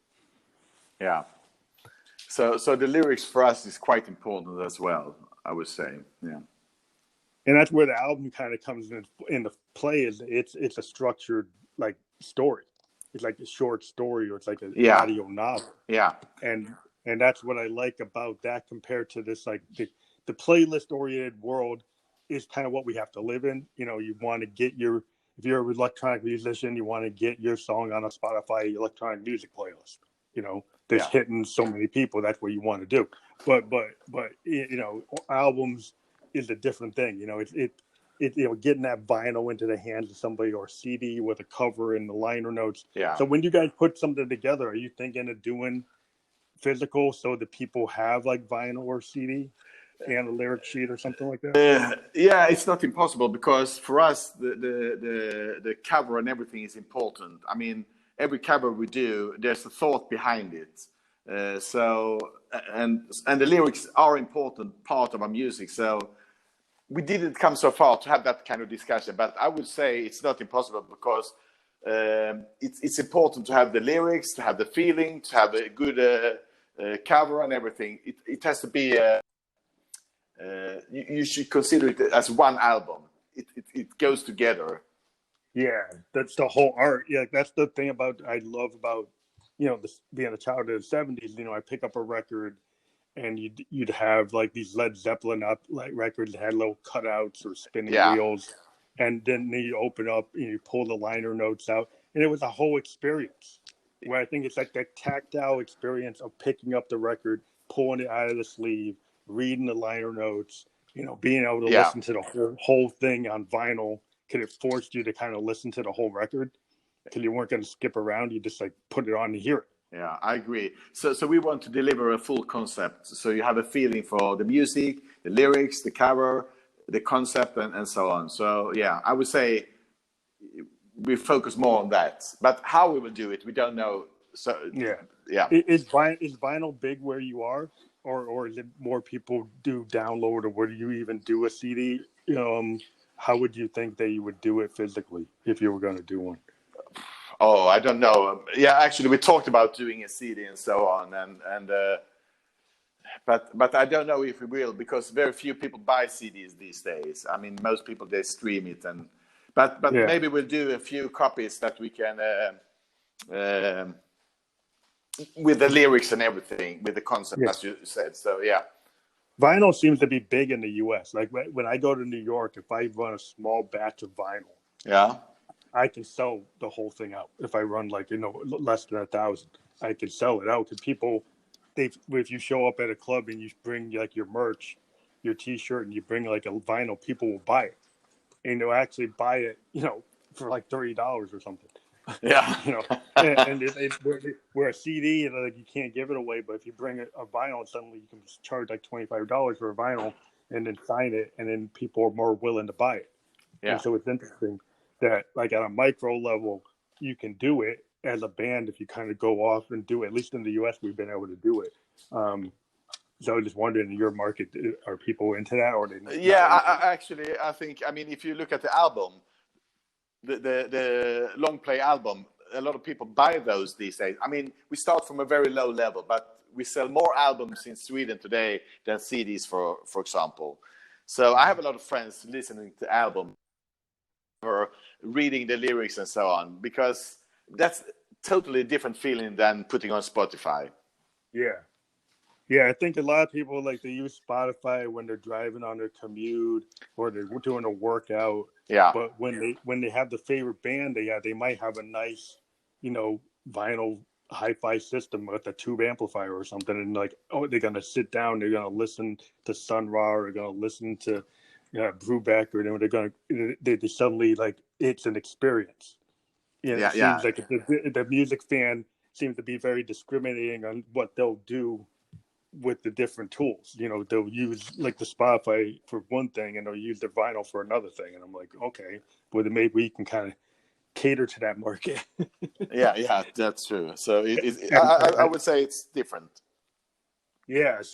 B: yeah, so the lyrics for us is quite important as well, I would say. Yeah,
A: and that's where the album kind of comes into play. Is it's a structured like story. It's like a short story, or it's like an audio novel.
B: Yeah,
A: and that's what I like about that compared to this like the playlist oriented world is kind of what we have to live in. You want to get if you're an electronic musician, you want to get your song on a Spotify electronic music playlist. That's hitting so many people. That's what you want to do. But albums is a different thing. Getting that vinyl into the hands of somebody or CD with a cover and the liner notes.
B: Yeah.
A: So when you guys put something together, are you thinking of doing physical so that people have like vinyl or CD and a lyric sheet or something like that?
B: Yeah, it's not impossible because for us the cover and everything is important. I mean, every cover we do, there's a thought behind it. And the lyrics are important part of our music. So we didn't come so far to have that kind of discussion, but I would say it's not impossible because it's important to have the lyrics, to have the feeling, to have a good cover and everything. It has to be you should consider it as one album. It goes together.
A: Yeah, that's the whole art. Yeah, that's the thing I love about being a child of the '70s. I pick up a record, and you'd have like these Led Zeppelin records that had little cutouts or spinning wheels, and then you open up and you pull the liner notes out, and it was a whole experience. Where I think it's like that tactile experience of picking up the record, pulling it out of the sleeve, reading the liner notes, being able to listen to the whole thing on vinyl. Because it forced you to kind of listen to the whole record because you weren't going to skip around. You just like put it on to hear it.
B: Yeah, I agree. So we want to deliver a full concept. So you have a feeling for the music, the lyrics, the cover, the concept, and so on. So yeah, I would say we focus more on that. But how we will do it, we don't know. So yeah.
A: Is vinyl big where you are, or is it more people do download, or where do you even do a CD? How would you think that you would do it physically if you were going to do one?
B: Oh, I don't know. Yeah, actually, we talked about doing a CD and so on, but I don't know if we will because very few people buy CDs these days. I mean, most people they stream it, but maybe we'll do a few copies that we can with the lyrics and everything, with the concept as you said. So yeah.
A: Vinyl seems to be big in the U.S. Like when I go to New York, if I run a small batch of vinyl, I can sell the whole thing out. If I run like less than 1,000, I can sell it out because people, if you show up at a club and you bring like your merch, your T-shirt, and you bring like a vinyl, people will buy it, and they'll actually buy it, for like $30 or something.
B: Yeah.
A: and where a CD, like you can't give it away, but if you bring a vinyl, suddenly you can charge like $25 for a vinyl and then sign it, and then people are more willing to buy it. Yeah. And so it's interesting that like at a micro level, you can do it as a band if you kind of go off and do it. At least in the US, we've been able to do it. So I was just wondering, in your market, are people into that, or they?
B: Yeah, I think, I mean, if you look at the album, the long play album, a lot of people buy those these days. I mean, we start from a very low level, but we sell more albums in Sweden today than CDs, for example. So I have a lot of friends listening to albums or reading the lyrics and so on, because that's totally different feeling than putting on Spotify.
A: Yeah. Yeah, I think a lot of people like they use Spotify when they're driving on their commute or they're doing a workout.
B: Yeah,
A: But when they have the favorite band they have, they might have a nice, vinyl hi-fi system with a tube amplifier or something, and like, oh, they're gonna sit down, they're gonna listen to Sun Ra, or they're gonna listen to, Brubeck, or they're gonna they suddenly like it's an experience.
B: yeah,
A: It
B: yeah.
A: seems like the music fan seems to be very discriminating on what they'll do with the different tools. They'll use like the Spotify for one thing and they'll use their vinyl for another thing. And I'm like, okay, well, then maybe we can kind of cater to that market.
B: Yeah, yeah, that's true. So
A: and,
B: I would say it's different.
A: yeah, it's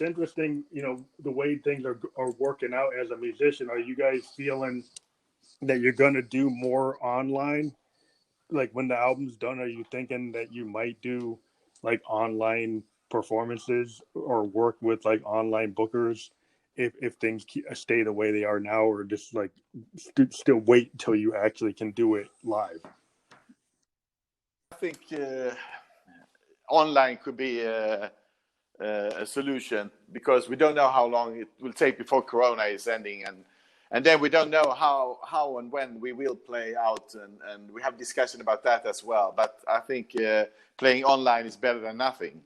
A: interesting, the way things are working out as a musician. Are you guys feeling that you're going to do more online? Like when the album's done, are you thinking that you might do like online performances or work with like online bookers if things stay the way they are now, or just like still wait until you actually can do it live?
B: I think online could be a solution because we don't know how long it will take before Corona is ending, and then we don't know how and when we will play out, and we have discussion about that as well. But I think playing online is better than nothing.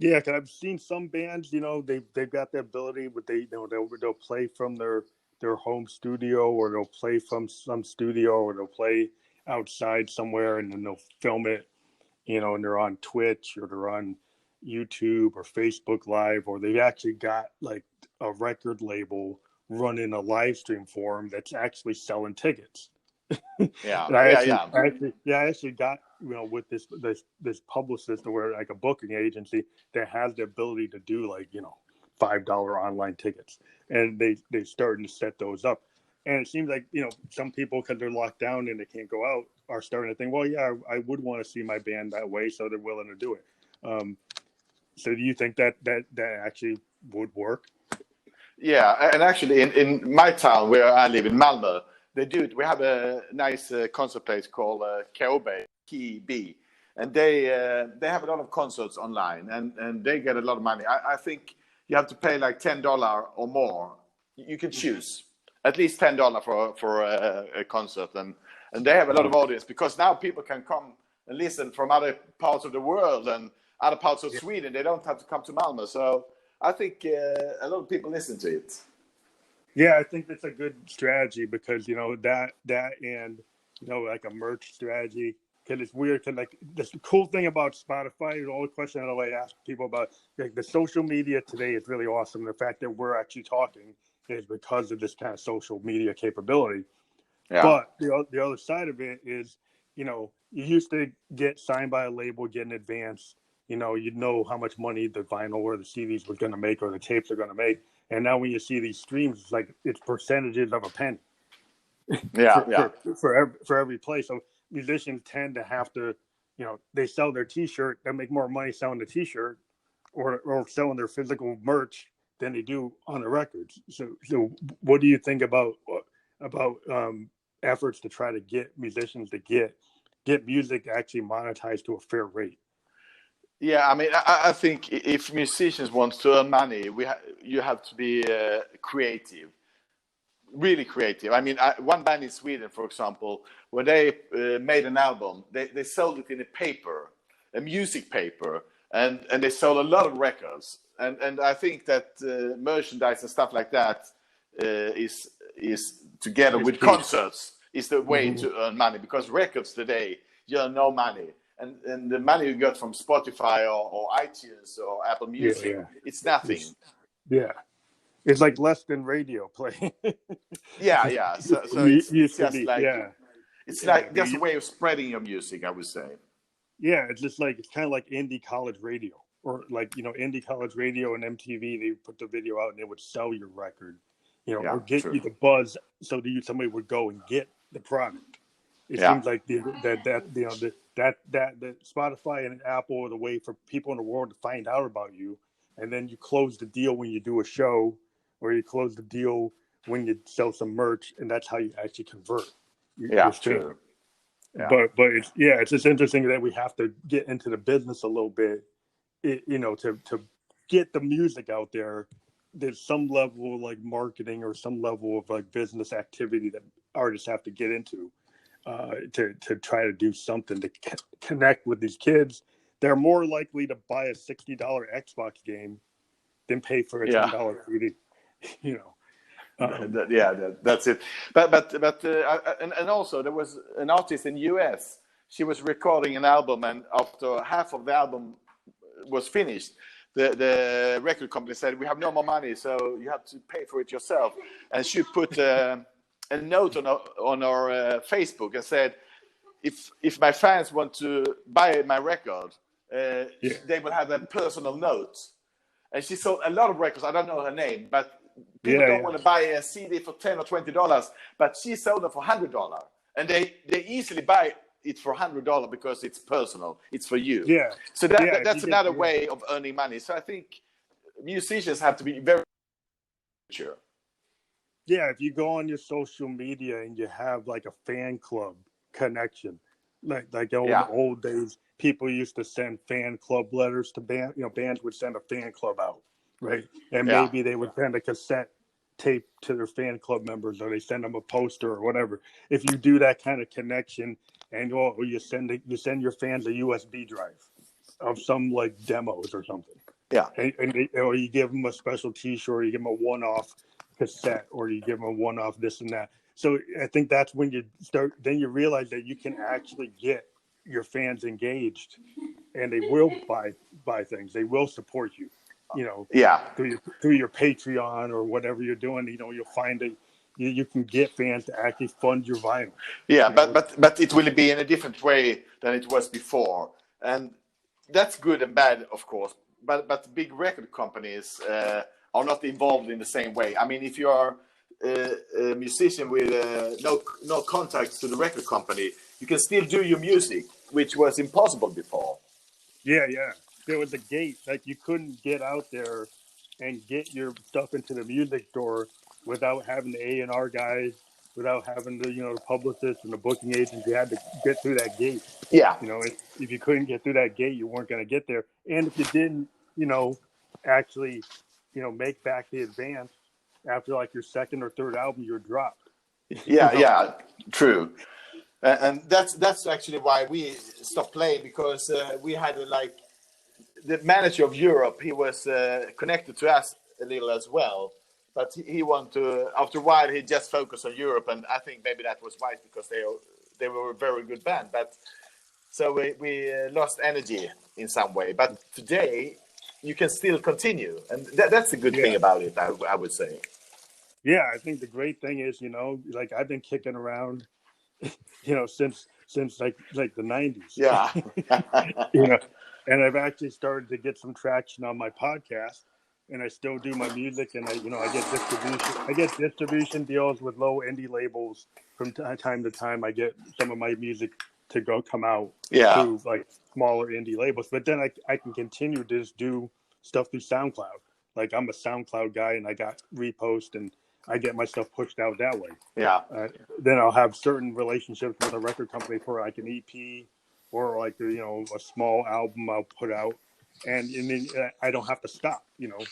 A: Yeah, because I've seen some bands, they've got the ability, but they'll play from their home studio, or they'll play from some studio, or they'll play outside somewhere, and then they'll film it, and they're on Twitch, or they're on YouTube or Facebook Live, or they've actually got like a record label running a live stream for them that's actually selling tickets.
B: Yeah,
A: And I
B: yeah,
A: actually,
B: yeah,
A: I actually, yeah, I actually got, with this publicist, or like a booking agency that has the ability to do like, $5 online tickets, and they starting to set those up. And it seems like, some people, because they're locked down and they can't go out, are starting to think, well, yeah, I would want to see my band that way, so they're willing to do it. So do you think that actually would work?
B: yeah. And actually, in my town where I live in Malmö, they do it. We have a nice concert place called Key B, and they have a lot of concerts online, and they get a lot of money. I think you have to pay like $10 or more. You can choose at least $10 for a concert, and they have a lot of audience because now people can come and listen from other parts of the world and other parts of Sweden. They don't have to come to Malmö, so I think a lot of people listen to it.
A: Yeah, I think that's a good strategy, because that and like a merch strategy. Because it's weird. Because like the cool thing about Spotify, the only question I always ask people about, like, the social media today is really awesome. The fact that we're actually talking is because of this kind of social media capability.
B: Yeah,
A: But the other side of it is, you used to get signed by a label, get in advance. You'd know how much money the vinyl or the CDs was going to make, or the tapes are going to make. And now when you see these streams, it's like it's percentages of a penny
B: yeah, yeah.
A: for every play. So musicians tend to have to, they sell their T-shirt, they make more money selling the T-shirt or selling their physical merch than they do on the records. So what do you think about efforts to try to get musicians to get music actually monetized to a fair rate?
B: Yeah, I mean, I think if musicians want to earn money, you have to be creative, really creative. I mean, one band in Sweden, for example, when they made an album, they sold it in a paper, a music paper, and they sold a lot of records. And I think that merchandise and stuff like that is together
A: It's
B: with
A: key.
B: concerts is the way to earn money, because records today, you earn no money. And the money you get from Spotify or iTunes or Apple
A: Yeah,
B: Music,
A: yeah,
B: it's nothing.
A: yeah. It's like less than radio play.
B: Yeah, yeah. So it's
A: Used to
B: just
A: be.
B: like
A: Yeah,
B: it's
A: yeah.
B: like just a way of spreading your music, I would say.
A: Yeah, it's just like it's kind of like indie college radio, or like indie college radio and MTV. They put the video out and they would sell your record,
B: Yeah,
A: or get
B: true.
A: you the buzz, so that somebody would go and get the product. It
B: Yeah,
A: seems like that Spotify and Apple are the way for people in the world to find out about you, and then you close the deal when you do a show, or you close the deal when you sell some merch, and that's how you actually convert
B: yeah,
A: your stream.
B: true.
A: But it's just interesting that we have to get into the business a little bit, to get the music out there. There's some level of like marketing or some level of like business activity that artists have to get into to try to do something to connect with these kids. They're more likely to buy a $60 Xbox game than pay for a $10 CD.
B: That's it. And also there was an artist in US. She was recording an album, and after half of the album was finished, the record company said, "We have no more money, so you have to pay for it yourself." And she put a note on our Facebook and said, "If my fans want to buy my record, they will have a personal note." And she sold a lot of records. I don't know her name, but people don't want to buy a CD for $10 or $20, but she sold them for $100, and they easily buy it for $100 because it's personal. It's for you.
A: Yeah.
B: So that's another way of earning money. So I think musicians have to be very sure.
A: Yeah, if you go on your social media and you have like a fan club connection, like in the old days, people used to send fan club letters to bands. Bands would send a fan club out, right? And maybe they would send a cassette tape to their fan club members, or they send them a poster or whatever. If you do that kind of connection, and you send your fans a USB drive of some like demos or something, or you give them a special T-shirt, or you give them a one-off cassette, or you give them a one-off this and that. So I think that's when then you realize that you can actually get your fans engaged, and they will buy things. They will support you, through your Patreon or whatever you're doing. You'll find that you can get fans to actually fund your vinyl.
B: Yeah, but it will be in a different way than it was before, and that's good and bad, of course. But big record companies are not involved in the same way. I mean, if you are a musician with no contacts to the record company, you can still do your music, which was impossible before.
A: Yeah. There was a gate. Like, you couldn't get out there and get your stuff into the music store without having the A&R guys, without having the publicists and the booking agents. You had to get through that gate.
B: Yeah.
A: If you couldn't get through that gate, you weren't going to get there. And if you didn't, actually, make back the advance after like your second or third album, you're dropped.
B: Yeah, true. And that's actually why we stopped playing, because we had the manager of Europe. He was connected to us a little as well, but he wanted to. After a while, he just focused on Europe, and I think maybe that was wise, because they were a very good band. But so we lost energy in some way. But today, you can still continue, and that's the good thing about it, I would say.
A: Yeah, I think the great thing is, like, I've been kicking around, since like the 90s.
B: Yeah.
A: And I've actually started to get some traction on my podcast, and I still do my music, and I get distribution. I get distribution deals with low indie labels from time to time. I get some of my music to come out through like smaller indie labels, but then I can continue to just do stuff through SoundCloud. Like, I'm a SoundCloud guy, and I got repost, and I get my stuff pushed out that way.
B: Yeah.
A: Then I'll have certain relationships with a record company for like an EP or like a small album I'll put out, and then I don't have to stop.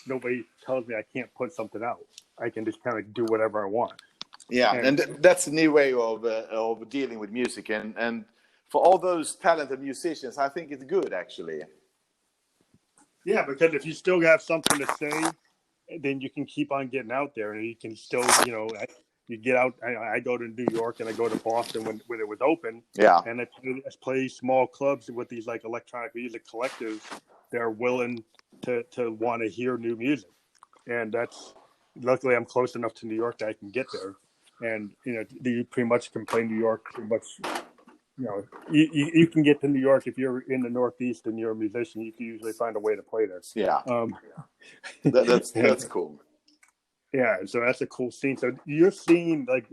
A: Nobody tells me I can't put something out. I can just kind of do whatever I want.
B: Yeah, and that's a new way of dealing with music, and for all those talented musicians, I think it's good, actually.
A: Yeah, because if you still have something to say, then you can keep on getting out there, and you can still, you get out. I go to New York and I go to Boston when it was open.
B: Yeah.
A: And I play small clubs with these like electronic music collectives that are willing to want to hear new music. And luckily I'm close enough to New York that I can get there. And, you pretty much can play New York pretty much. You can get to New York if you're in the Northeast and you're a musician. You can usually find a way to play there.
B: Yeah. That's cool.
A: Yeah, so that's a cool scene. So you're seeing like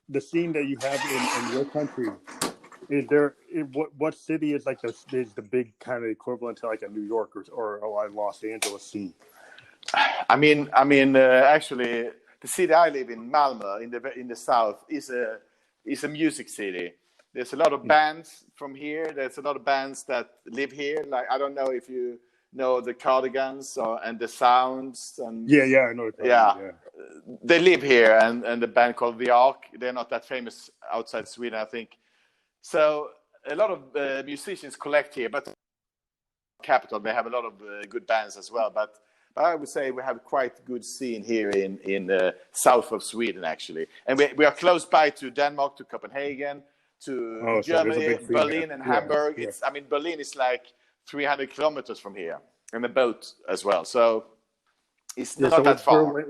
A: the scene that you have in your country. Is there what city is like is the big kind of equivalent to like a New York or a Los Angeles scene?
B: I mean, actually, the city I live in, Malmö, in the south, is a music city. There's a lot of bands from here. There's a lot of bands that live here. Like, I don't know if you know the Cardigans and the Sounds. And
A: Yeah, I know the Cardigans, yeah.
B: They live here, and the band called The Ark. They're not that famous outside Sweden, I think. So a lot of musicians collect here, but capital, they have a lot of good bands as well. But I would say we have quite good scene here in the south of Sweden, actually. And we are close by to Denmark, to Copenhagen, to Germany, Berlin, and Hamburg. Yeah. I mean, Berlin is like 300 kilometers from here, in a boat as well. So it's not that far.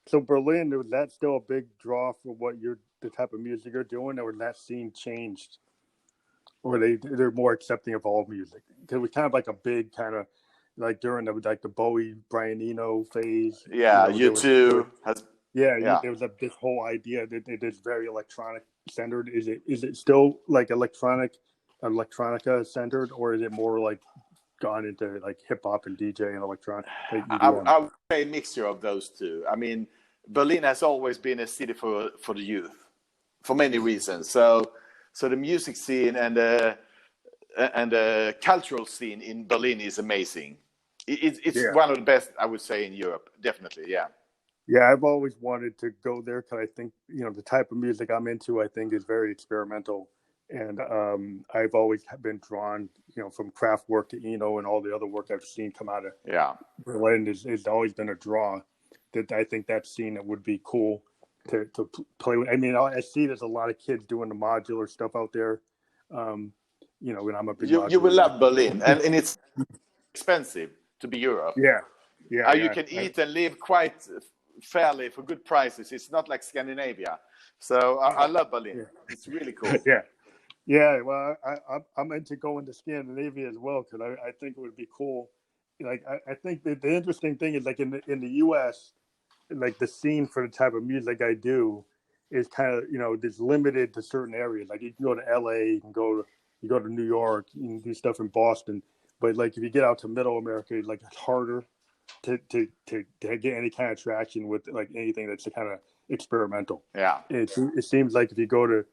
A: So Berlin, was that still a big draw for what the type of music you're doing, or that scene changed? Or they're more accepting of all music? Because it was kind of like a big kind of, like during the Bowie, Brian Eno phase.
B: Yeah, U2 has.
A: Yeah, there was this whole idea that it is very electronic centered. Is it still like electronica centered, or is it more like gone into like hip hop and DJ and electronic? Like
B: I would say a mixture of those two. I mean, Berlin has always been a city for the youth, for many reasons. So the music scene and the cultural scene in Berlin is amazing. It's one of the best, I would say, in Europe. Definitely, yeah.
A: Yeah, I've always wanted to go there because I think, the type of music I'm into, I think is very experimental. And I've always been drawn, from Kraftwerk to Eno and all the other work I've seen come out of Berlin has always been a draw. That I think that scene it would be cool to play with. I mean, I see there's a lot of kids doing the modular stuff out there. And I'm a big
B: you will love Berlin, and it's expensive to be Europe.
A: Yeah.
B: You can eat and live quite fairly for good prices. It's not like Scandinavia. So I love Berlin. Yeah. It's really cool.
A: Yeah. Well, I'm into going to Scandinavia as well because I think it would be cool. Like I think that the interesting thing is like in the U.S., like the scene for the type of music I do is kind of it's limited to certain areas. Like you can go to L.A., you go to New York, you can do stuff in Boston. But like if you get out to Middle America, like it's harder to get any kind of traction with like anything that's kind of experimental.
B: Yeah.
A: It seems like if you go to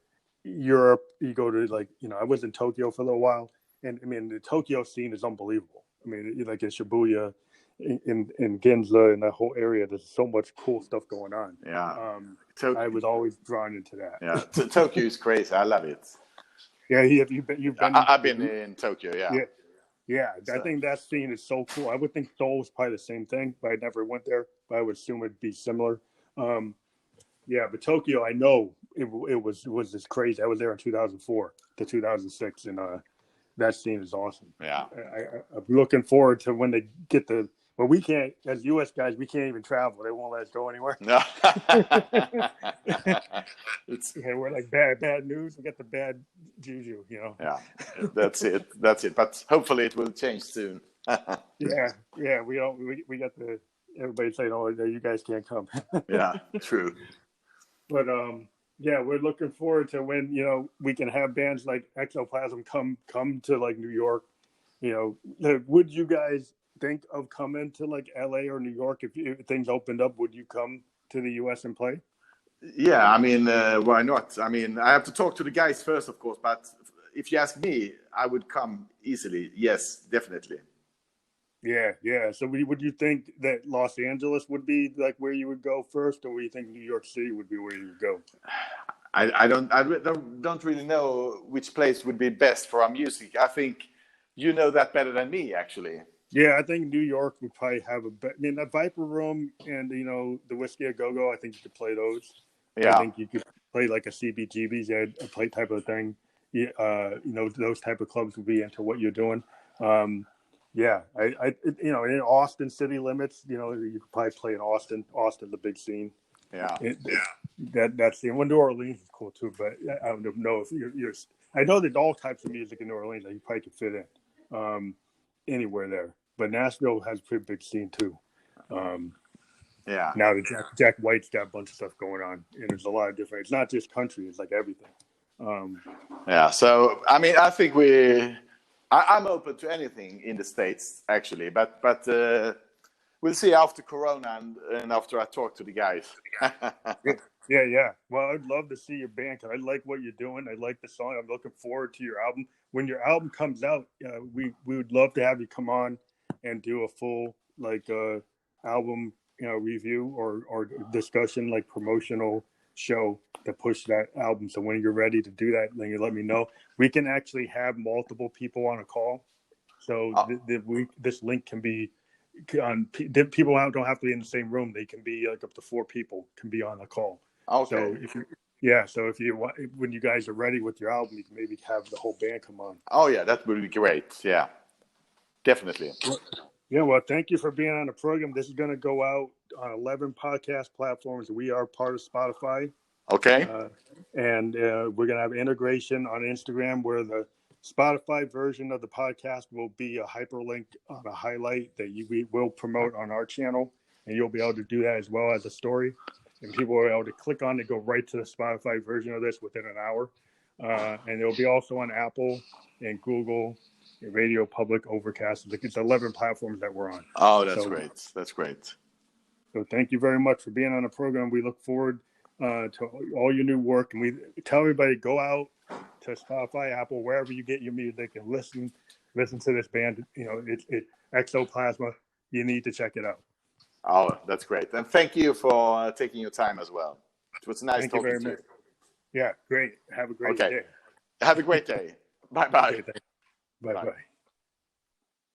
A: Europe, you go to like I was in Tokyo for a little while, and I mean the Tokyo scene is unbelievable. I mean like in Shibuya, in Ginza, and that whole area, there's so much cool stuff going on.
B: Yeah.
A: I was always drawn into that.
B: Yeah. Tokyo is crazy. I love it.
A: Yeah. You've been.
B: I've been in Tokyo.
A: Yeah, I think that scene is so cool. I would think Seoul was probably the same thing, but I never went there. But I would assume it'd be similar. But Tokyo, I know it was just crazy. I was there in 2004 to 2006, and that scene is awesome.
B: Yeah,
A: I'm looking forward to when they get the. But we can't, as U.S. guys, we can't even travel. They won't let us go anywhere.
B: No,
A: we're like bad news. We got the bad juju,
B: Yeah, that's it. But hopefully, it will change soon.
A: Yeah. We got everybody saying, "Oh, you guys can't come."
B: Yeah, true.
A: But we're looking forward to when we can have bands like XOPlasma come to like New York. Would you guys think of coming to like LA or New York if things opened up? Would you come to the US and play?
B: Yeah, I mean, why not? I mean, I have to talk to the guys first, of course, but if you ask me, I would come easily. Yes, definitely.
A: Yeah. So would you think that Los Angeles would be like where you would go first, or would you think New York City would be where you would go?
B: I don't really know which place would be best for our music. I think you know that better than me, actually.
A: Yeah, I think New York would probably have the Viper Room and the Whiskey a Go Go. I think you could play those.
B: Yeah,
A: I think you could play like a CBGB's a play type of thing. Those type of clubs would be into what you're doing. In Austin city limits, you could probably play in Austin. Austin's the big scene.
B: Yeah,
A: that's the one. New Orleans is cool too, but I don't know if you're. I know there's all types of music in New Orleans that you probably could fit in anywhere there. But Nashville has a pretty big scene too. Now that Jack White's got a bunch of stuff going on, and there's a lot of different. It's not just country; it's like everything.
B: So I mean, I think I'm open to anything in the States actually, but we'll see after Corona and after I talk to the guys.
A: Yeah. Well, I'd love to see your band because I like what you're doing. I like the song. I'm looking forward to your album. When your album comes out, we would love to have you come on and do a full like album review or discussion, like promotional show to push that album. So when you're ready to do that, then you let me know. We can actually have multiple people on a call. So this link can be on. People don't have to be in the same room. They can be like up to 4 people can be on a call.
B: Okay.
A: So if you want, when you guys are ready with your album, you can maybe have the whole band come on.
B: Oh yeah, that would be great. Yeah, definitely.
A: Yeah, well, thank you for being on the program. This is going to go out on 11 podcast platforms. We are part of Spotify.
B: Okay.
A: And we're going to have integration on Instagram where the Spotify version of the podcast will be a hyperlink on a highlight that we will promote on our channel. And you'll be able to do that as well as a story. And people will be able to click on to go right to the Spotify version of this within an hour. And it'll be also on Apple and Google, Radio Public, Overcast. It's 11 platforms that we're on.
B: Oh, that's great. That's great.
A: So thank you very much for being on the program. We look forward to all your new work. And we tell everybody, go out to Spotify, Apple, wherever you get your music and listen to this band. It's XOPlasma. You need to check it out.
B: Oh, that's great. And thank you for taking your time as well. It was nice talking to you.
A: Yeah, great. Have a great day.
B: Have a great day. Bye-bye.
A: Okay, bye-bye.